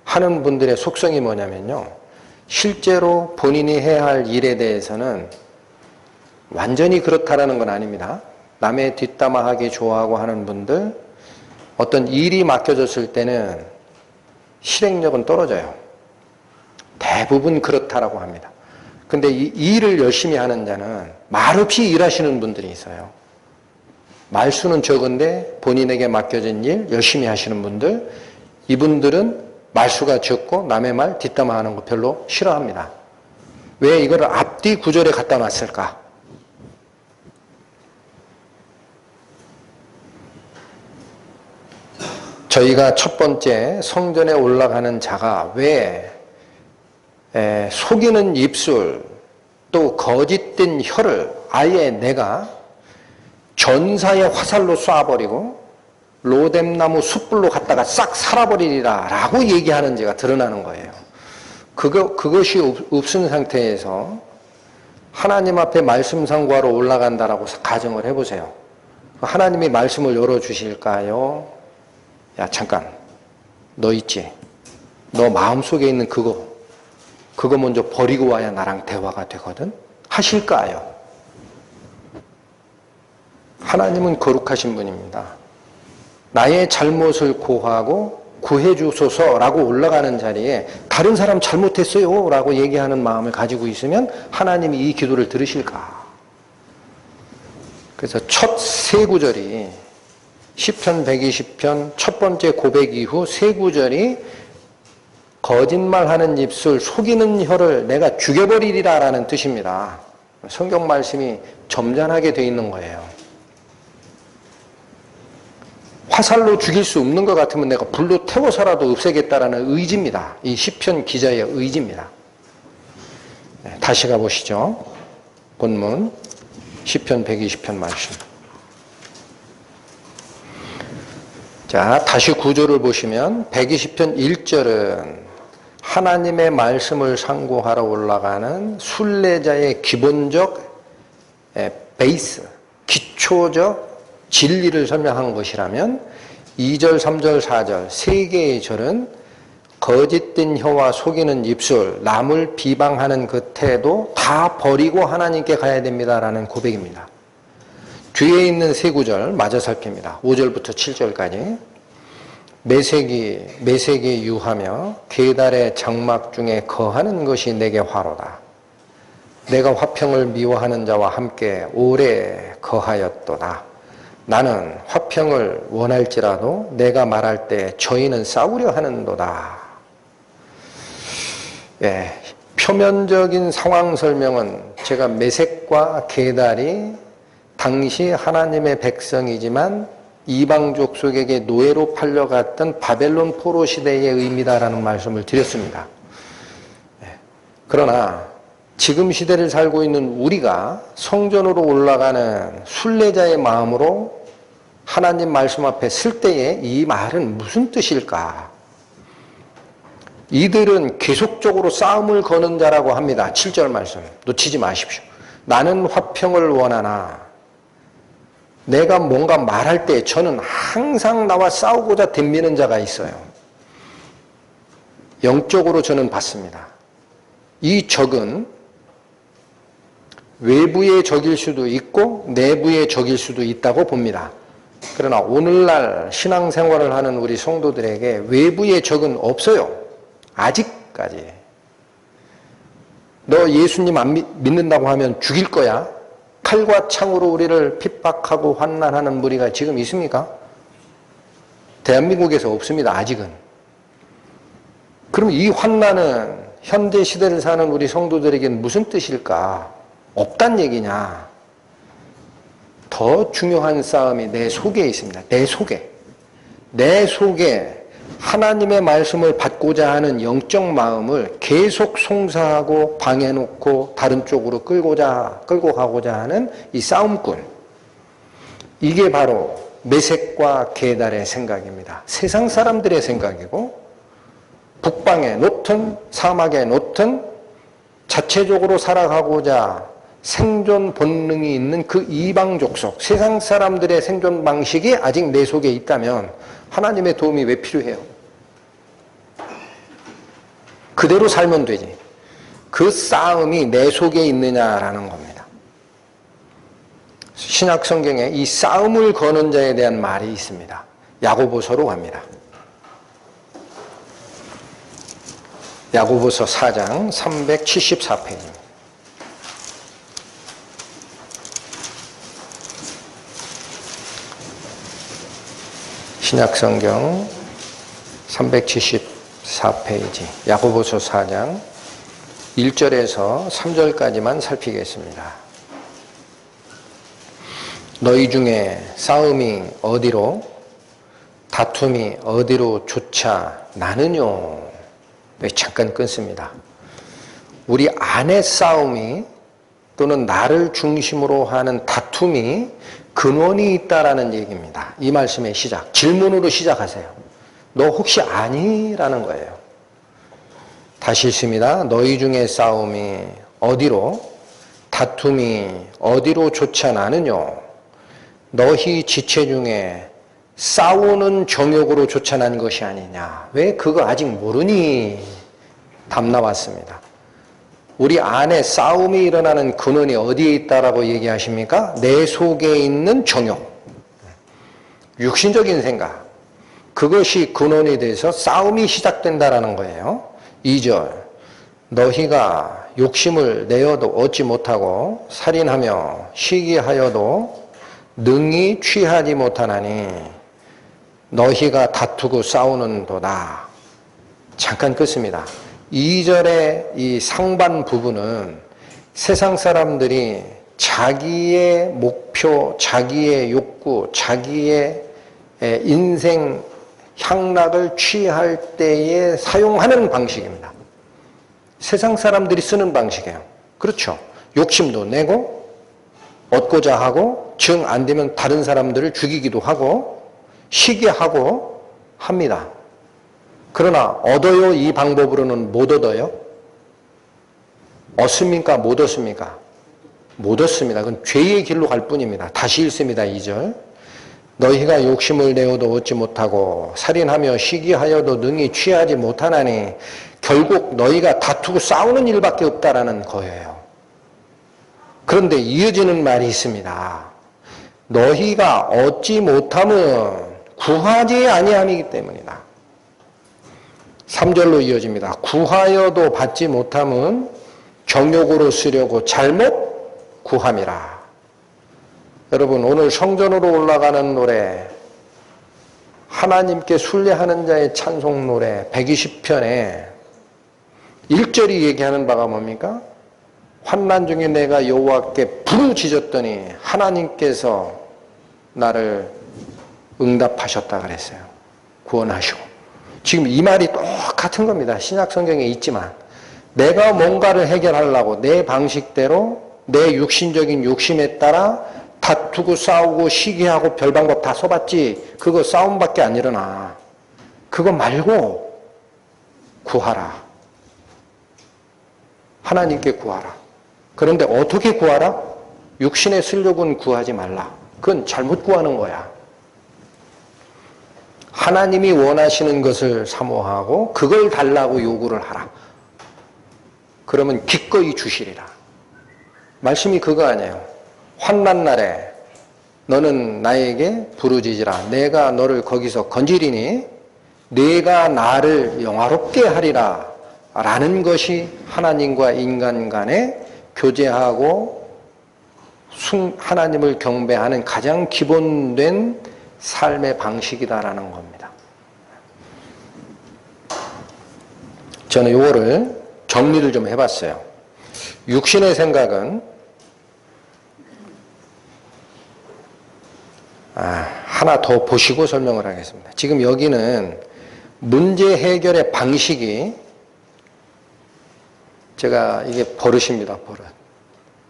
하는 분들의 속성이 뭐냐면요. 실제로 본인이 해야 할 일에 대해서는 완전히 그렇다라는 건 아닙니다. 남의 뒷담화하기 좋아하고 하는 분들 어떤 일이 맡겨졌을 때는 실행력은 떨어져요. 대부분 그렇다라고 합니다. 근데 이 일을 열심히 하는 자는 말없이 일하시는 분들이 있어요. 말수는 적은데 본인에게 맡겨진 일 열심히 하시는 분들, 이분들은 말수가 적고 남의 말 뒷담화하는 거 별로 싫어합니다. 왜 이거를 앞뒤 구절에 갖다 놨을까? 저희가 첫 번째 성전에 올라가는 자가 왜 속이는 입술 또 거짓된 혀를 아예 내가 전사의 화살로 쏴버리고 로뎀나무 숯불로 갖다가 싹 살아버리리라 라고 얘기하는지가 드러나는 거예요. 그것이 없은 상태에서 하나님 앞에 말씀 상고하러 올라간다라고 가정을 해보세요. 하나님이 말씀을 열어주실까요? 야 잠깐, 너 있지? 너 마음속에 있는 그거 먼저 버리고 와야 나랑 대화가 되거든? 하실까요? 하나님은 거룩하신 분입니다. 나의 잘못을 고하고 구해주소서라고 올라가는 자리에 다른 사람 잘못했어요 라고 얘기하는 마음을 가지고 있으면 하나님이 이 기도를 들으실까? 그래서 첫 세 구절이 시편 120편 첫 번째 고백 이후 세 구절이 거짓말하는 입술, 속이는 혀를 내가 죽여버리리라 라는 뜻입니다. 성경 말씀이 점잖하게 되어 있는 거예요. 화살로 죽일 수 없는 것 같으면 내가 불로 태워서라도 없애겠다라는 의지입니다. 이 시편 기자의 의지입니다. 다시 가보시죠. 본문 시편 120편 말씀. 자, 다시 구조를 보시면 120편 1절은 하나님의 말씀을 상고하러 올라가는 순례자의 기본적 베이스, 기초적 진리를 설명한 것이라면 2절, 3절, 4절 세 개의 절은 거짓된 혀와 속이는 입술, 남을 비방하는 그 태도 다 버리고 하나님께 가야 됩니다라는 고백입니다. 뒤에 있는 세 구절 마저 살핍니다. 5절부터 7절까지. 매색이 유하며 계달의 장막 중에 거하는 것이 내게 화로다. 내가 화평을 미워하는 자와 함께 오래 거하였도다. 나는 화평을 원할지라도 내가 말할 때 저희는 싸우려 하는도다. 표면적인 상황 설명은 제가 메색과 게달이 당시 하나님의 백성이지만 이방 족속에게 노예로 팔려갔던 바벨론 포로 시대의 의미다라는 말씀을 드렸습니다. 그러나 지금 시대를 살고 있는 우리가 성전으로 올라가는 순례자의 마음으로 하나님 말씀 앞에 설 때에 이 말은 무슨 뜻일까? 이들은 계속적으로 싸움을 거는 자라고 합니다. 7절 말씀 놓치지 마십시오. 나는 화평을 원하나 내가 뭔가 말할 때 저는 항상 나와 싸우고자 덤비는 자가 있어요. 영적으로 저는 봤습니다. 이 적은 외부의 적일 수도 있고 내부의 적일 수도 있다고 봅니다. 그러나 오늘날 신앙생활을 하는 우리 성도들에게 외부의 적은 없어요. 아직까지. 너 예수님 안 믿는다고 하면 죽일 거야. 칼과 창으로 우리를 핍박하고 환난하는 무리가 지금 있습니까? 대한민국에서 없습니다. 아직은. 그럼 이 환난은 현대 시대를 사는 우리 성도들에게는 무슨 뜻일까? 없단 얘기냐? 더 중요한 싸움이 내 속에 있습니다. 내 속에. 내 속에 하나님의 말씀을 받고자 하는 영적 마음을 계속 송사하고 방해놓고 다른 쪽으로 끌고 가고자 하는 이 싸움꾼. 이게 바로 메색과 게달의 생각입니다. 세상 사람들의 생각이고 북방에 놓든 사막에 놓든 자체적으로 살아가고자 생존 본능이 있는 그 이방 족속, 세상 사람들의 생존 방식이 아직 내 속에 있다면 하나님의 도움이 왜 필요해요? 그대로 살면 되지. 그 싸움이 내 속에 있느냐라는 겁니다. 신약 성경에 이 싸움을 거는 자에 대한 말이 있습니다. 야고보서로 갑니다. 야고보서 4장 374페이지입니다. 신약성경 374페이지 야고보서 4장 1절에서 3절까지만 살피겠습니다. 너희 중에 싸움이 어디로 다툼이 어디로 조차 나느뇨. 잠깐 끊습니다. 우리 안의 싸움이 또는 나를 중심으로 하는 다툼이 근원이 있다라는 얘기입니다. 이 말씀의 시작. 질문으로 시작하세요. 너 혹시 아니? 라는 거예요. 다시 읽습니다. 너희 중에 싸움이 어디로 다툼이 어디로 조차 나느뇨. 너희 지체 중에 싸우는 정욕으로 조차 난 것이 아니냐. 왜 그거 아직 모르니? 답 나왔습니다. 우리 안에 싸움이 일어나는 근원이 어디에 있다라고 얘기하십니까? 내 속에 있는 정욕, 육신적인 생각, 그것이 근원이 돼서 싸움이 시작된다라는 거예요. 2절, 너희가 욕심을 내어도 얻지 못하고 살인하며 시기하여도 능히 취하지 못하나니 너희가 다투고 싸우는도다. 잠깐 끊습니다. 2절의 이 상반 부분은 세상 사람들이 자기의 목표, 자기의 욕구, 자기의 인생 향락을 취할 때에 사용하는 방식입니다. 세상 사람들이 쓰는 방식이에요. 그렇죠. 욕심도 내고 얻고자 하고 정 안 되면 다른 사람들을 죽이기도 하고 시기하고 합니다. 그러나 얻어요? 이 방법으로는 못 얻어요? 얻습니까? 못 얻습니까? 못 얻습니다. 그건 죄의 길로 갈 뿐입니다. 다시 읽습니다. 2절. 너희가 욕심을 내어도 얻지 못하고 살인하며 시기하여도 능히 취하지 못하나니 결국 너희가 다투고 싸우는 일밖에 없다라는 거예요. 그런데 이어지는 말이 있습니다. 너희가 얻지 못함은 구하지 아니함이기 때문이다. 3절로 이어집니다. 구하여도 받지 못함은 정욕으로 쓰려고 잘못 구함이라. 여러분, 오늘 성전으로 올라가는 노래, 하나님께 순례하는 자의 찬송 노래 120편에 1절이 얘기하는 바가 뭡니까? 환난 중에 내가 여호와께 부르짖었더니 하나님께서 나를 응답하셨다 그랬어요. 구원하시고. 지금 이 말이 똑같은 겁니다. 신약 성경에 있지만 내가 뭔가를 해결하려고 내 방식대로 내 육신적인 욕심에 따라 다투고 싸우고 시기하고 별 방법 다 써봤지. 그거 싸움밖에 안 일어나. 그거 말고 구하라. 하나님께 구하라. 그런데 어떻게 구하라? 육신의 슬력은 구하지 말라. 그건 잘못 구하는 거야. 하나님이 원하시는 것을 사모하고 그걸 달라고 요구를 하라. 그러면 기꺼이 주시리라. 말씀이 그거 아니에요. 환난 날에 너는 나에게 부르짖으라. 내가 너를 거기서 건지리니 네가 나를 영화롭게 하리라. 라는 것이 하나님과 인간 간의 교제하고 하나님을 경배하는 가장 기본된 삶의 방식이다라는 겁니다. 저는 이거를 정리를 좀 해봤어요. 육신의 생각은 하나 더 보시고 설명을 하겠습니다. 지금 여기는 문제 해결의 방식이 제가 이게 버릇입니다. 버릇.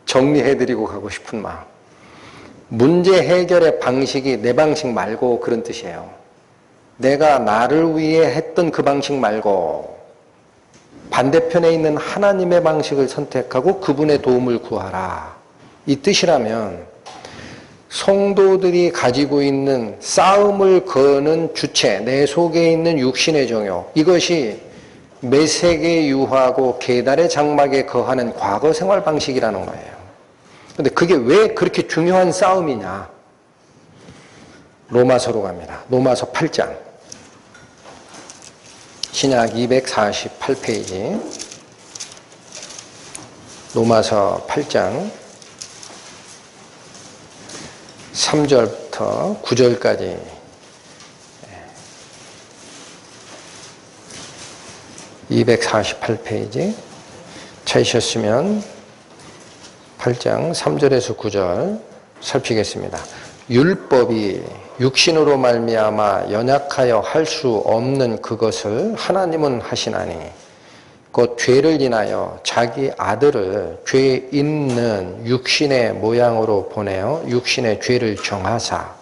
정리해드리고 가고 싶은 마음. 문제 해결의 방식이 내 방식 말고 그런 뜻이에요. 내가 나를 위해 했던 그 방식 말고 반대편에 있는 하나님의 방식을 선택하고 그분의 도움을 구하라. 이 뜻이라면 성도들이 가지고 있는 싸움을 거는 주체, 내 속에 있는 육신의 정욕, 이것이 메색에 유하고 계달의 장막에 거하는 과거 생활 방식이라는 거예요. 그런데 그게 왜 그렇게 중요한 싸움이냐? 로마서로 갑니다. 로마서 8장. 신약 248페이지. 로마서 8장 3절부터 9절까지 248페이지 찾으셨으면 8장 3절에서 9절 살피겠습니다. 율법이 육신으로 말미암아 연약하여 할 수 없는 그것을 하나님은 하시나니 곧 죄를 인하여 자기 아들을 죄 있는 육신의 모양으로 보내어 육신의 죄를 정하사.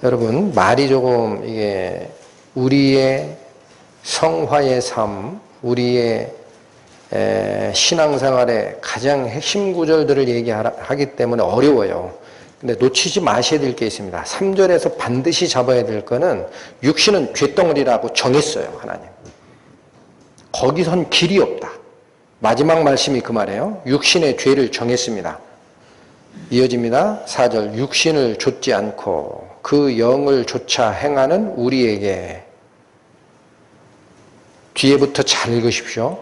여러분, 말이 조금 이게 우리의 성화의 삶, 우리의 신앙생활의 가장 핵심 구절들을 얘기하기 때문에 어려워요. 근데 놓치지 마셔야 될 게 있습니다. 3절에서 반드시 잡아야 될 거는 육신은 쇳덩어리라고 정했어요, 하나님. 거기선 길이 없다. 마지막 말씀이 그 말이에요. 육신의 죄를 정했습니다. 이어집니다. 4절, 육신을 좇지 않고 그 영을 좇아 행하는 우리에게. 뒤에부터 잘 읽으십시오.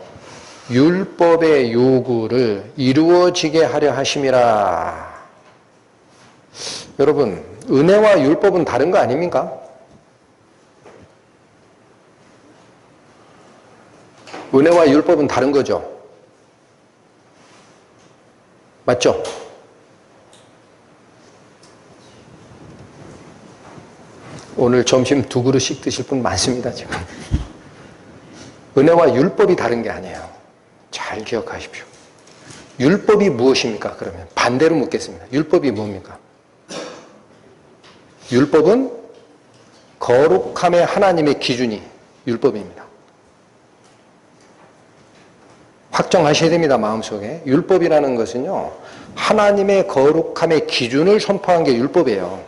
율법의 요구를 이루어지게 하려 하심이라. 여러분, 은혜와 율법은 다른 거 아닙니까? 은혜와 율법은 다른 거죠. 맞죠? 오늘 점심 2그릇씩 드실 분 많습니다, 지금. 은혜와 율법이 다른 게 아니에요. 잘 기억하십시오. 율법이 무엇입니까? 그러면 반대로 묻겠습니다. 율법이 뭡니까? 율법은 거룩함의 하나님의 기준이 율법입니다. 확정하셔야 됩니다, 마음속에. 율법이라는 것은요, 하나님의 거룩함의 기준을 선포한 게 율법이에요.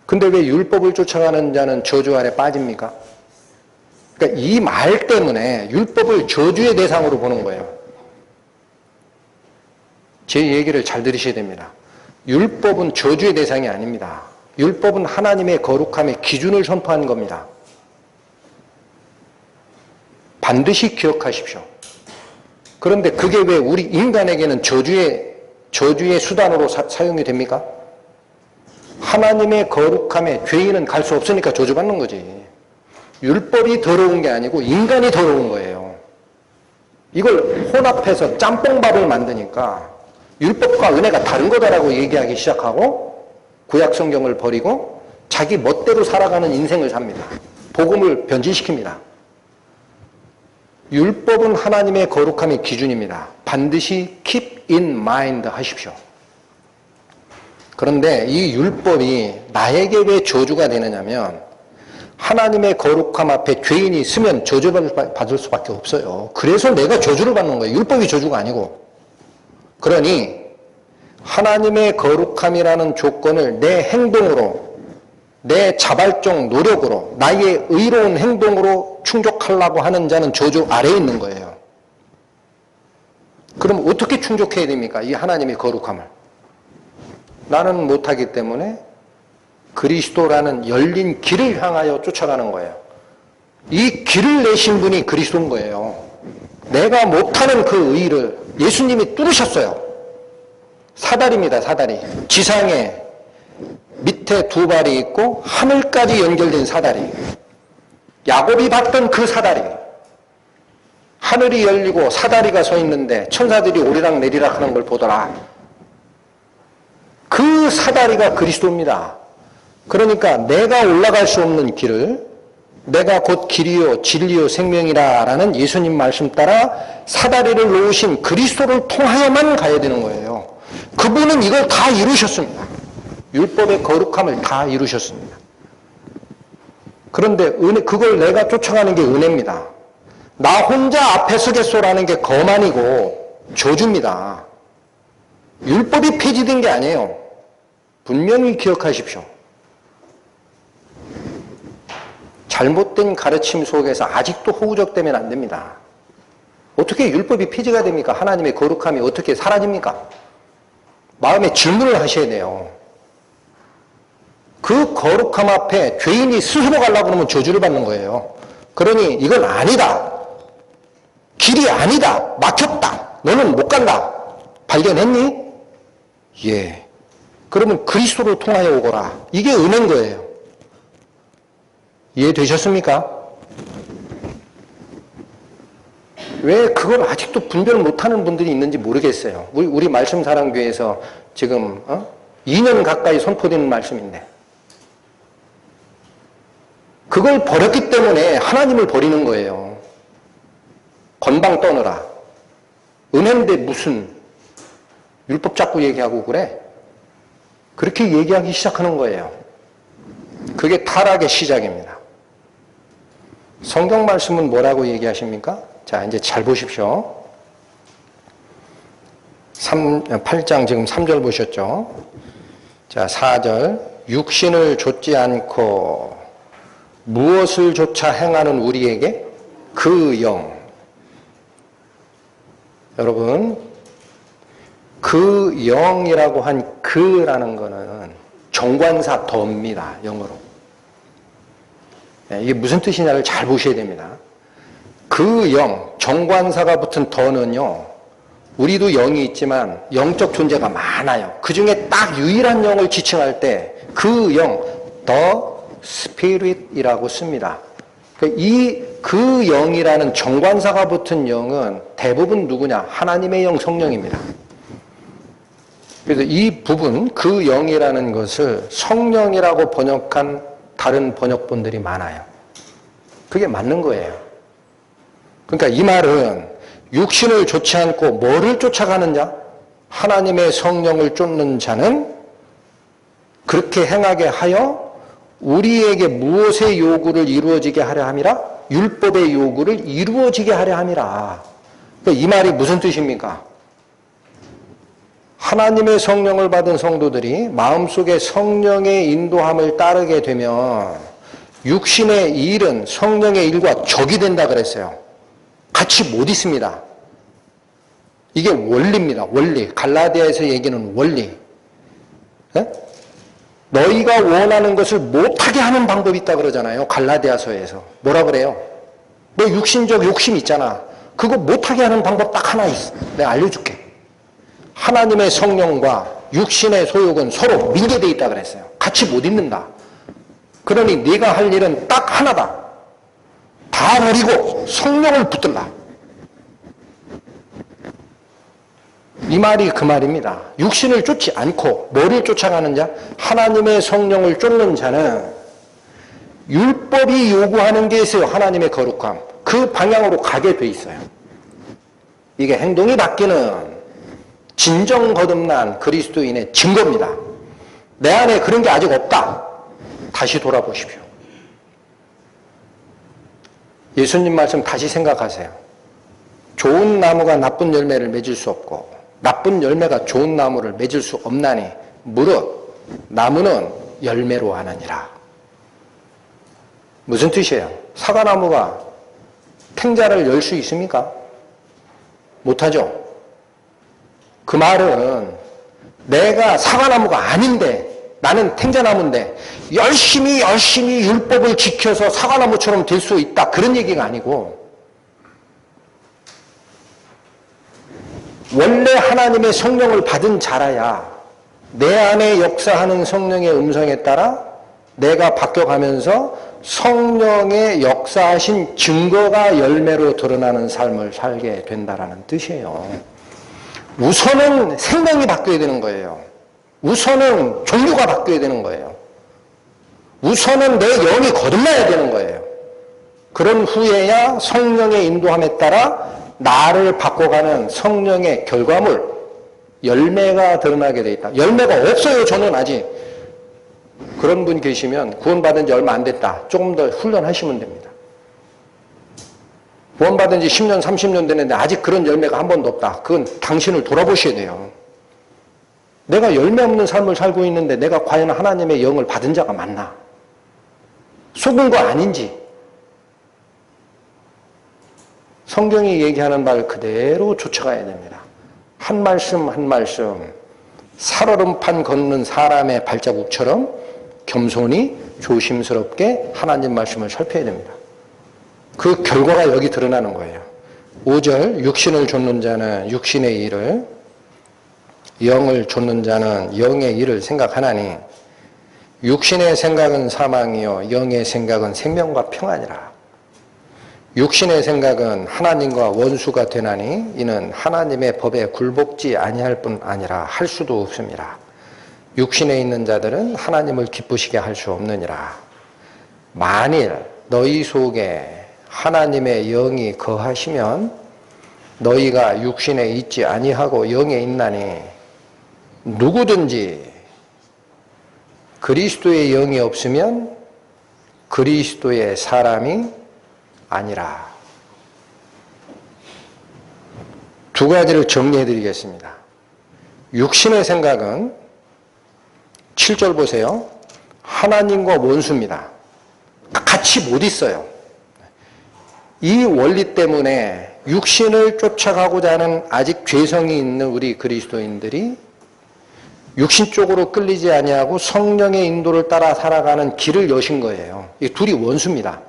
근데 왜 율법을 쫓아가는 자는 저주 아래 빠집니까? 그러니까 이 말 때문에 율법을 저주의 대상으로 보는 거예요. 제 얘기를 잘 들으셔야 됩니다. 율법은 저주의 대상이 아닙니다. 율법은 하나님의 거룩함의 기준을 선포한 겁니다. 반드시 기억하십시오. 그런데 그게 왜 우리 인간에게는 저주의 수단으로 사용이 됩니까? 하나님의 거룩함에 죄인은 갈 수 없으니까 저주받는 거지. 율법이 더러운 게 아니고 인간이 더러운 거예요. 이걸 혼합해서 짬뽕밥을 만드니까 율법과 은혜가 다른 거다라고 얘기하기 시작하고 구약 성경을 버리고 자기 멋대로 살아가는 인생을 삽니다. 복음을 변질시킵니다. 율법은 하나님의 거룩함의 기준입니다. 반드시 keep in mind 하십시오. 그런데 이 율법이 나에게 왜 저주가 되느냐면 하나님의 거룩함 앞에 죄인이 서면 저주받을 수밖에 없어요. 그래서 내가 저주를 받는 거예요. 율법이 저주가 아니고. 그러니 하나님의 거룩함이라는 조건을 내 행동으로, 내 자발적 노력으로, 나의 의로운 행동으로 충족하려고 하는 자는 저주 아래에 있는 거예요. 그럼 어떻게 충족해야 됩니까? 이 하나님의 거룩함을. 나는 못하기 때문에 그리스도라는 열린 길을 향하여 쫓아가는 거예요. 이 길을 내신 분이 그리스도인 거예요. 내가 못하는 그 의를 예수님이 뚫으셨어요. 사다리입니다, 사다리. 지상에 밑에 2발이 있고 하늘까지 연결된 사다리. 야곱이 봤던 그 사다리. 하늘이 열리고 사다리가 서 있는데 천사들이 오리락 내리락 하는 걸 보더라. 그 사다리가 그리스도입니다. 그러니까 내가 올라갈 수 없는 길을 내가 곧 길이요 진리요 생명이라 라는 예수님 말씀 따라 사다리를 놓으신 그리스도를 통하여만 가야 되는 거예요. 그분은 이걸 다 이루셨습니다. 율법의 거룩함을 다 이루셨습니다. 그런데 그걸 내가 쫓아가는 게 은혜입니다. 나 혼자 앞에 서겠소라는 게 거만이고 저주입니다. 율법이 폐지된 게 아니에요. 분명히 기억하십시오. 잘못된 가르침 속에서 아직도 허우적대면 안 됩니다. 어떻게 율법이 폐지가 됩니까? 하나님의 거룩함이 어떻게 사라집니까? 마음에 질문을 하셔야 돼요. 그 거룩함 앞에 죄인이 스스로 가려고 하면 저주를 받는 거예요. 그러니 이건 아니다. 길이 아니다. 막혔다. 너는 못 간다. 발견했니? 예. 그러면 그리스도를 통하여 오거라. 이게 은혜인 거예요. 이해되셨습니까? 왜 그걸 아직도 분별 못하는 분들이 있는지 모르겠어요. 우리 말씀사랑교회에서 지금 2년 가까이 선포되는 말씀인데 그걸 버렸기 때문에 하나님을 버리는 거예요. 건방 떠느라. 은혜인데 무슨 율법 자꾸 얘기하고 그래? 그렇게 얘기하기 시작하는 거예요. 그게 타락의 시작입니다. 성경 말씀은 뭐라고 얘기하십니까? 자, 이제 잘 보십시오. 8장 지금 3절 보셨죠? 자, 4절. 육신을 좇지 않고 무엇을 조차 행하는 우리에게 그 영. 여러분, 그 영이라고 한 그라는 거는 정관사 더입니다. 영어로. 이게 무슨 뜻이냐를 잘 보셔야 됩니다. 그 영, 정관사가 붙은 더는요, 우리도 영이 있지만 영적 존재가 많아요. 그 중에 딱 유일한 영을 지칭할 때 그 영, the spirit이라고 씁니다. 그 영이라는 정관사가 붙은 영은 대부분 누구냐? 하나님의 영, 성령입니다. 그래서 이 부분, 그 영이라는 것을 성령이라고 번역한 다른 번역본들이 많아요. 그게 맞는 거예요. 그러니까 이 말은 육신을 좇지 않고 뭐를 쫓아가는 자? 하나님의 성령을 쫓는 자는 그렇게 행하게 하여 우리에게 무엇의 요구를 이루어지게 하려 함이라? 율법의 요구를 이루어지게 하려 함이라. 이 말이 무슨 뜻입니까? 하나님의 성령을 받은 성도들이 마음속에 성령의 인도함을 따르게 되면 육신의 일은 성령의 일과 적이 된다 그랬어요. 같이 못 있습니다. 이게 원리입니다. 원리. 갈라디아에서 얘기는 원리. 네? 너희가 원하는 것을 못하게 하는 방법이 있다 그러잖아요. 갈라디아서에서. 뭐라 그래요? 너 육신적 욕심 있잖아. 그거 못하게 하는 방법 딱 하나 있어. 내가 알려줄게. 하나님의 성령과 육신의 소욕은 서로 민계되어 있다 그랬어요. 같이 못 있는다. 그러니 네가 할 일은 딱 하나다. 다 버리고 성령을 붙들라. 이 말이 그 말입니다. 육신을 쫓지 않고 뭐를 쫓아가는 자? 하나님의 성령을 쫓는 자는 율법이 요구하는 게 있어요. 하나님의 거룩함. 그 방향으로 가게 돼 있어요. 이게 행동이 바뀌는 진정 거듭난 그리스도인의 증거입니다. 내 안에 그런 게 아직 없다. 다시 돌아보십시오. 예수님 말씀 다시 생각하세요. 좋은 나무가 나쁜 열매를 맺을 수 없고 나쁜 열매가 좋은 나무를 맺을 수 없나니 무릇 나무는 열매로 하느니라. 무슨 뜻이에요? 사과나무가 탱자를 열 수 있습니까? 못하죠. 그 말은 내가 사과나무가 아닌데 나는 탱자나무인데 열심히 율법을 지켜서 사과나무처럼 될 수 있다. 그런 얘기가 아니고 원래 하나님의 성령을 받은 자라야 내 안에 역사하는 성령의 음성에 따라 내가 바뀌어가면서 성령의 역사하신 증거가 열매로 드러나는 삶을 살게 된다는 뜻이에요. 우선은 생명이 바뀌어야 되는 거예요. 우선은 종류가 바뀌어야 되는 거예요. 우선은 내 영이 거듭나야 되는 거예요. 그런 후에야 성령의 인도함에 따라 나를 바꿔가는 성령의 결과물, 열매가 드러나게 돼 있다. 열매가 없어요, 저는 아직. 그런 분 계시면 구원받은 지 얼마 안 됐다. 조금 더 훈련하시면 됩니다. 구원받은 지 10년, 30년 됐는데 아직 그런 열매가 한 번도 없다. 그건 당신을 돌아보셔야 돼요. 내가 열매 없는 삶을 살고 있는데 내가 과연 하나님의 영을 받은 자가 맞나? 속은 거 아닌지. 성경이 얘기하는 말 그대로 쫓아가야 됩니다. 한 말씀 한 말씀 살얼음판 걷는 사람의 발자국처럼 겸손히 조심스럽게 하나님 말씀을 살펴야 됩니다. 그 결과가 여기 드러나는 거예요. 5절 육신을 좇는 자는 육신의 일을 영을 좇는 자는 영의 일을 생각하나니 육신의 생각은 사망이요 영의 생각은 생명과 평안이라. 육신의 생각은 하나님과 원수가 되나니 이는 하나님의 법에 굴복지 아니할 뿐 아니라 할 수도 없습니다. 육신에 있는 자들은 하나님을 기쁘시게 할 수 없느니라. 만일 너희 속에 하나님의 영이 거하시면 너희가 육신에 있지 아니하고 영에 있나니 누구든지 그리스도의 영이 없으면 그리스도의 사람이 아니라. 두 가지를 정리해 드리겠습니다. 육신의 생각은 7절 보세요. 하나님과 원수입니다. 같이 못 있어요. 이 원리 때문에 육신을 쫓아가고자 하는 아직 죄성이 있는 우리 그리스도인들이 육신 쪽으로 끌리지 아니하고 성령의 인도를 따라 살아가는 길을 여신 거예요. 이 둘이 원수입니다.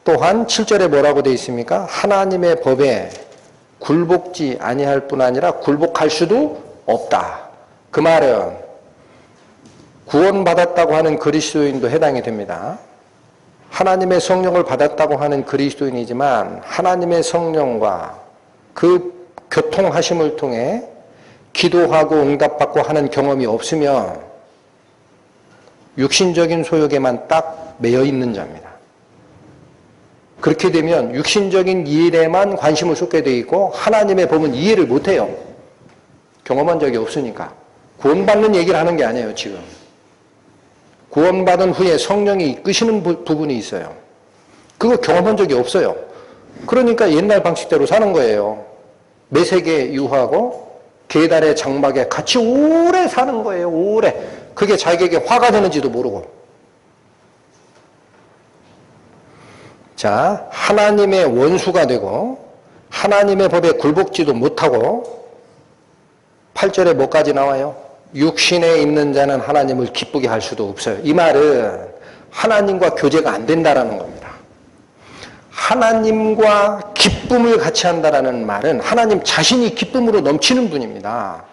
또한 7절에 뭐라고 되어 있습니까? 하나님의 법에 굴복지 아니할 뿐 아니라 굴복할 수도 없다. 그 말은 구원받았다고 하는 그리스도인도 해당이 됩니다. 하나님의 성령을 받았다고 하는 그리스도인이지만 하나님의 성령과 그 교통하심을 통해 기도하고 응답받고 하는 경험이 없으면 육신적인 소욕에만 딱 매여 있는 자입니다. 그렇게 되면 육신적인 일에만 관심을 쏟게 되어 있고 하나님의 법은 이해를 못해요. 경험한 적이 없으니까. 구원받는 얘기를 하는 게 아니에요, 지금. 구원받은 후에 성령이 이끄시는 부분이 있어요. 그거 경험한 적이 없어요. 그러니까 옛날 방식대로 사는 거예요. 매세계 유하고 계달의 장막에 같이 오래 사는 거예요, 오래. 그게 자기에게 화가 되는지도 모르고. 자, 하나님의 원수가 되고 하나님의 법에 굴복지도 못하고 8절에 뭐까지 나와요? 육신에 있는 자는 하나님을 기쁘게 할 수도 없어요. 이 말은 하나님과 교제가 안 된다라는 겁니다. 하나님과 기쁨을 같이 한다라는 말은 하나님 자신이 기쁨으로 넘치는 분입니다.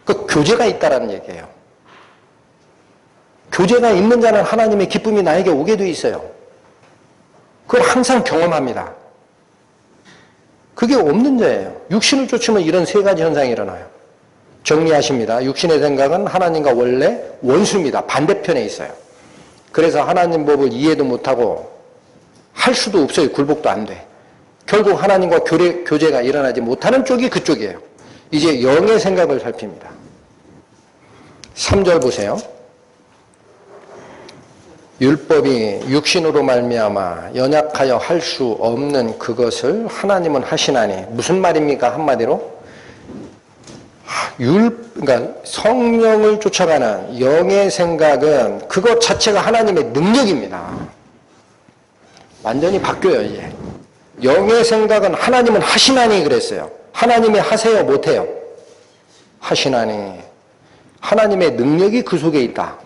그 교제가 있다라는 얘기예요. 교제가 있는 자는 하나님의 기쁨이 나에게 오게 돼 있어요. 그걸 항상 경험합니다. 그게 없는 자예요. 육신을 쫓으면 이런 세 가지 현상이 일어나요. 정리하십니다. 육신의 생각은 하나님과 원래 원수입니다. 반대편에 있어요. 그래서 하나님 법을 이해도 못하고 할 수도 없어요. 굴복도 안 돼. 결국 하나님과 교제가 일어나지 못하는 쪽이 그쪽이에요. 이제 영의 생각을 살핍니다. 3절 보세요. 율법이 육신으로 말미암아 연약하여 할 수 없는 그것을 하나님은 하시나니. 무슨 말입니까? 한마디로 그러니까 성령을 쫓아가는 영의 생각은 그것 자체가 하나님의 능력입니다. 완전히 바뀌어요, 이제. 영의 생각은 하나님은 하시나니 그랬어요. 하나님이 하세요, 못해요? 하시나니. 하나님의 능력이 그 속에 있다.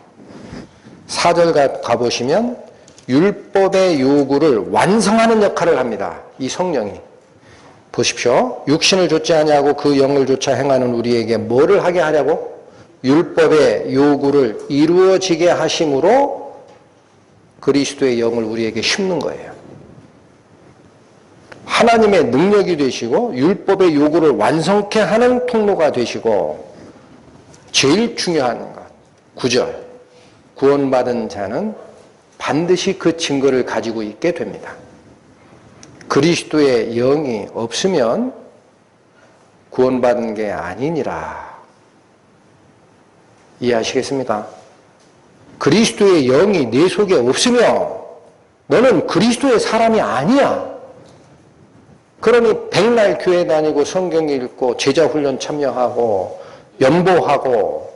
4절 가보시면 율법의 요구를 완성하는 역할을 합니다. 이 성령이. 보십시오. 육신을 좇지 아니하고 그 영을 좇아 행하는 우리에게 뭐를 하게 하려고? 율법의 요구를 이루어지게 하심으로 그리스도의 영을 우리에게 심는 거예요. 하나님의 능력이 되시고 율법의 요구를 완성케 하는 통로가 되시고 제일 중요한 것 9절 구원받은 자는 반드시 그 증거를 가지고 있게 됩니다. 그리스도의 영이 없으면 구원받은 게 아니니라. 이해하시겠습니까? 그리스도의 영이 내 속에 없으면 너는 그리스도의 사람이 아니야. 그러니 백날 교회 다니고 성경 읽고 제자훈련 참여하고 연보하고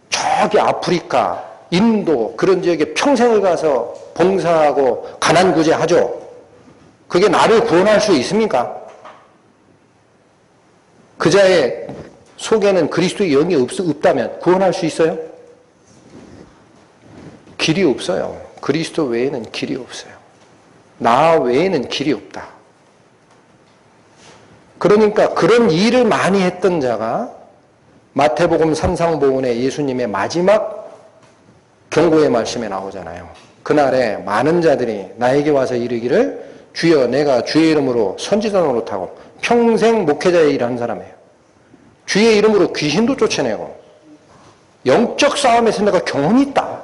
저기 아프리카, 인도 그런 지역에 평생을 가서 봉사하고 가난구제하죠. 그게 나를 구원할 수 있습니까? 그 자의 속에는 그리스도의 영이 없다면 구원할 수 있어요? 길이 없어요. 그리스도 외에는 길이 없어요. 나 외에는 길이 없다. 그러니까 그런 일을 많이 했던 자가 마태복음 3상보훈에 예수님의 마지막 경고의 말씀에 나오잖아요. 그날에 많은 자들이 나에게 와서 이르기를 주여 내가 주의 이름으로 선지자 노릇하고 평생 목회자의 일을 한 사람이에요. 주의 이름으로 귀신도 쫓아내고 영적 싸움에서 내가 경험이 있다.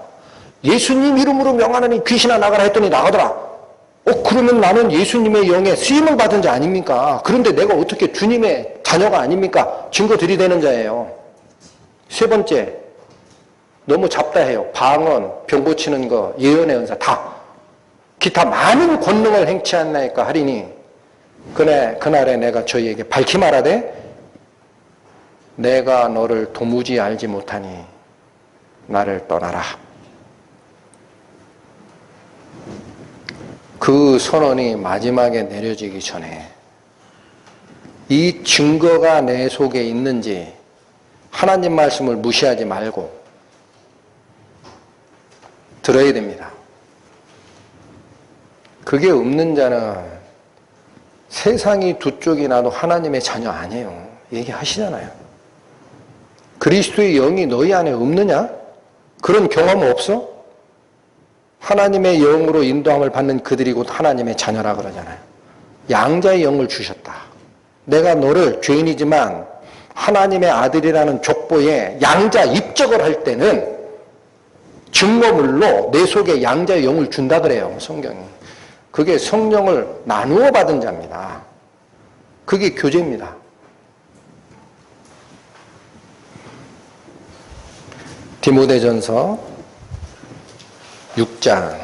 예수님 이름으로 명하느니 귀신아 나가라 했더니 나가더라. 그러면 나는 예수님의 영에 쓰임을 받은 자 아닙니까? 그런데 내가 어떻게 주님의 자녀가 아닙니까? 증거 들이대는 자예요. 세 번째, 너무 잡다해요. 방언, 병 고치는 거, 예언의 은사 다. 기타 많은 권능을 행치하나이까 하리니 그날에 내가 저희에게 밝히 말하되 내가 너를 도무지 알지 못하니 나를 떠나라. 그 선언이 마지막에 내려지기 전에 이 증거가 내 속에 있는지 하나님 말씀을 무시하지 말고 들어야 됩니다. 그게 없는 자는 세상이 두 쪽이 나도 하나님의 자녀 아니에요. 얘기하시잖아요. 그리스도의 영이 너희 안에 없느냐? 그런 경험 없어? 하나님의 영으로 인도함을 받는 그들이 곧 하나님의 자녀라 그러잖아요. 양자의 영을 주셨다. 내가 너를 죄인이지만 하나님의 아들이라는 족보에 양자 입적을 할 때는 증거물로 내 속에 양자의 영을 준다 그래요. 성경이. 그게 성령을 나누어 받은 자입니다. 그게 교제입니다. 디모데전서 6장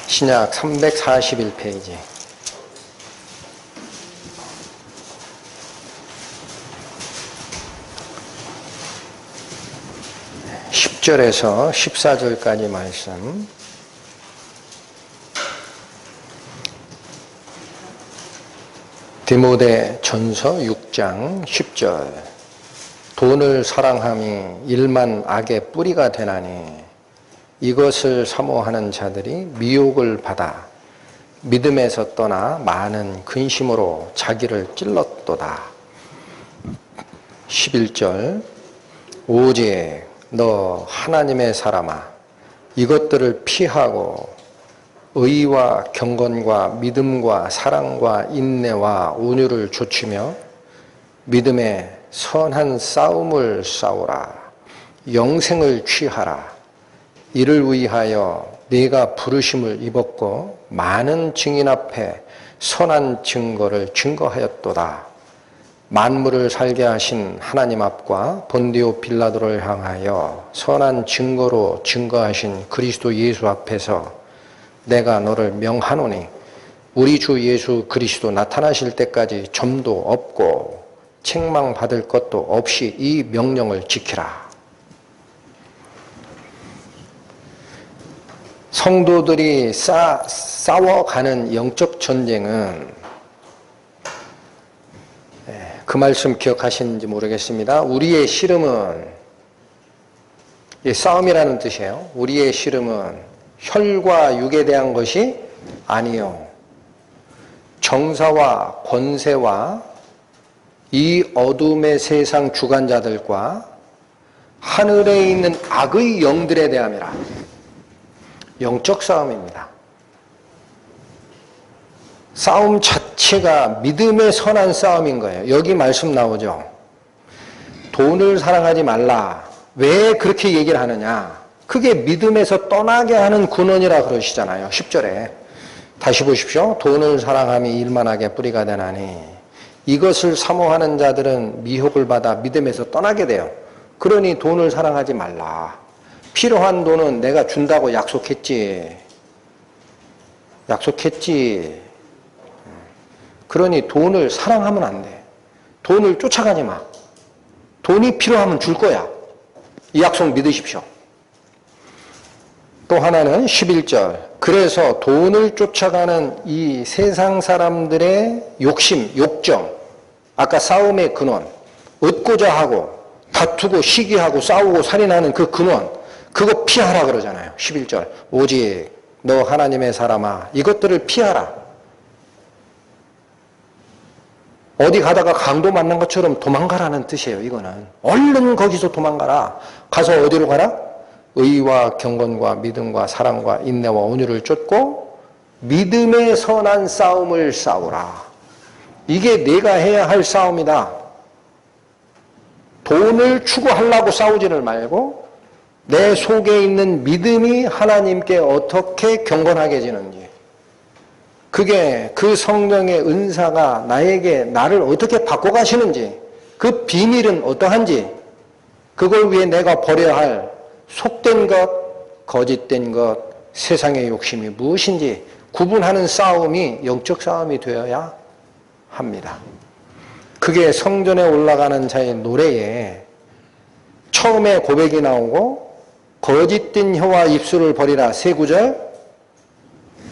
신약 341페이지 10절에서 14절까지 말씀. 디모데전서 6장 10절. 돈을 사랑함이 일만 악의 뿌리가 되나니 이것을 사모하는 자들이 미혹을 받아 믿음에서 떠나 많은 근심으로 자기를 찔렀도다. 11절. 오직 너 하나님의 사람아 이것들을 피하고 의와 경건과 믿음과 사랑과 인내와 온유를 좇으며 믿음의 선한 싸움을 싸우라. 영생을 취하라. 이를 위하여 네가 부르심을 입었고 많은 증인 앞에 선한 증거를 증거하였도다. 만물을 살게 하신 하나님 앞과 본디오 빌라도를 향하여 선한 증거로 증거하신 그리스도 예수 앞에서 내가 너를 명하노니 우리 주 예수 그리스도 나타나실 때까지 점도 없고 책망받을 것도 없이 이 명령을 지키라. 성도들이 싸워가는 영적 전쟁은 그 말씀 기억하시는지 모르겠습니다. 우리의 씨름은 싸움이라는 뜻이에요. 우리의 씨름은 혈과 육에 대한 것이 아니요. 정사와 권세와 이 어둠의 세상 주관자들과 하늘에 있는 악의 영들에 대함이라. 영적 싸움입니다. 싸움 자체가 믿음의 선한 싸움인 거예요. 여기 말씀 나오죠. 돈을 사랑하지 말라. 왜 그렇게 얘기를 하느냐? 그게 믿음에서 떠나게 하는 근원이라 그러시잖아요. 10절에. 다시 보십시오. 돈을 사랑함이 일만하게 뿌리가 되나니 이것을 사모하는 자들은 미혹을 받아 믿음에서 떠나게 돼요. 그러니 돈을 사랑하지 말라. 필요한 돈은 내가 준다고 약속했지. 그러니 돈을 사랑하면 안 돼. 돈을 쫓아가지 마. 돈이 필요하면 줄 거야. 이 약속 믿으십시오. 또 하나는 11절. 그래서 돈을 쫓아가는 이 세상 사람들의 욕심, 욕정, 아까 싸움의 근원, 얻고자 하고 다투고 시기하고 싸우고 살인하는 그 근원, 그거 피하라 그러잖아요. 11절. 오직 너 하나님의 사람아 이것들을 피하라. 어디 가다가 강도 만난 것처럼 도망가라는 뜻이에요. 이거는 얼른 거기서 도망가라. 가서 어디로 가라? 의와 경건과 믿음과 사랑과 인내와 온유를 쫓고 믿음의 선한 싸움을 싸우라. 이게 내가 해야 할 싸움이다. 돈을 추구하려고 싸우지를 말고 내 속에 있는 믿음이 하나님께 어떻게 경건하게 지는지, 그게 그 성령의 은사가 나를 어떻게 바꿔가시는지, 그 비밀은 어떠한지, 그걸 위해 내가 버려야 할 속된 것, 거짓된 것, 세상의 욕심이 무엇인지 구분하는 싸움이 영적 싸움이 되어야 합니다. 그게 성전에 올라가는 자의 노래에 처음에 고백이 나오고 거짓된 혀와 입술을 버리라 세 구절,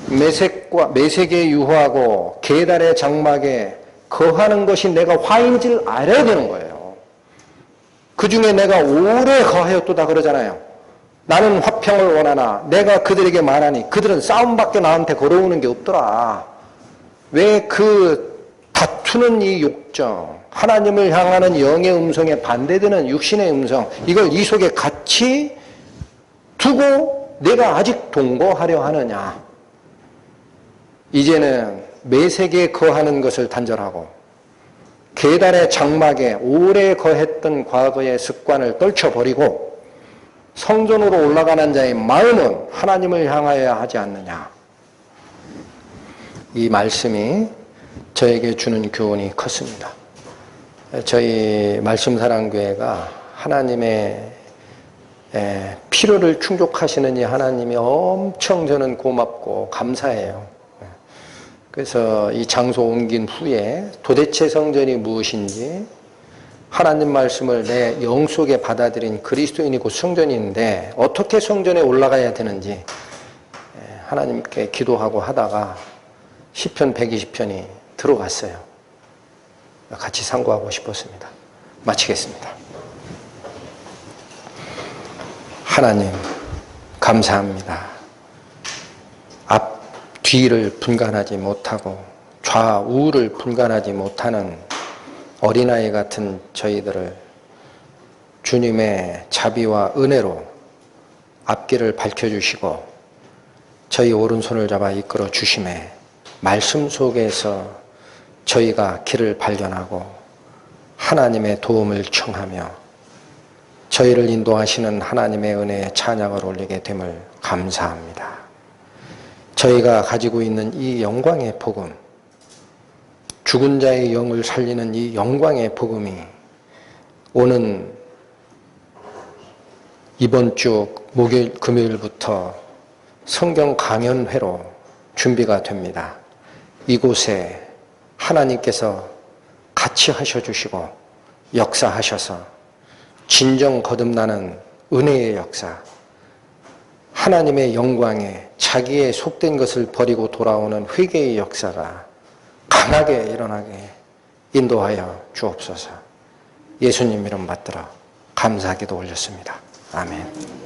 매색에 유하고 계달의 장막에 거하는 것이 내가 화인 줄 알아야 되는 거예요. 그 중에 내가 오래 거하였도다 그러잖아요. 나는 화평을 원하나 내가 그들에게 말하니 그들은 싸움밖에 나한테 걸어오는 게 없더라. 왜 그 다투는 이 욕정, 하나님을 향하는 영의 음성에 반대되는 육신의 음성, 이걸 이 속에 같이 두고 내가 아직 동거하려 하느냐. 이제는 매색에 거하는 것을 단절하고 계달의 장막에 오래 거했던 과거의 습관을 떨쳐버리고 성전으로 올라가는 자의 마음은 하나님을 향하여야 하지 않느냐. 이 말씀이 저에게 주는 교훈이 컸습니다. 저희 말씀사랑교회가 하나님의 필요를 충족하시는 이 하나님이 엄청 저는 고맙고 감사해요. 그래서 이 장소 옮긴 후에 도대체 성전이 무엇인지, 하나님 말씀을 내 영 속에 받아들인 그리스도인이고 성전인데 어떻게 성전에 올라가야 되는지 하나님께 기도하고 하다가 시편 120편이 들어왔어요. 같이 상고하고 싶었습니다. 마치겠습니다. 하나님 감사합니다. 앞 뒤를 분간하지 못하고 좌우를 분간하지 못하는 어린아이 같은 저희들을 주님의 자비와 은혜로 앞길을 밝혀주시고 저희 오른손을 잡아 이끌어 주심에 말씀 속에서 저희가 길을 발견하고 하나님의 도움을 청하며 저희를 인도하시는 하나님의 은혜에 찬양을 올리게 됨을 감사합니다. 저희가 가지고 있는 이 영광의 복음, 죽은 자의 영을 살리는 이 영광의 복음이 오는 이번 주 목요일, 금요일부터 성경 강연회로 준비가 됩니다. 이곳에 하나님께서 같이 하셔주시고 역사하셔서 진정 거듭나는 은혜의 역사, 하나님의 영광에 자기의 속된 것을 버리고 돌아오는 회개의 역사가 강하게 일어나게 인도하여 주옵소서. 예수님 이름 받들어 감사기도 올렸습니다. 아멘.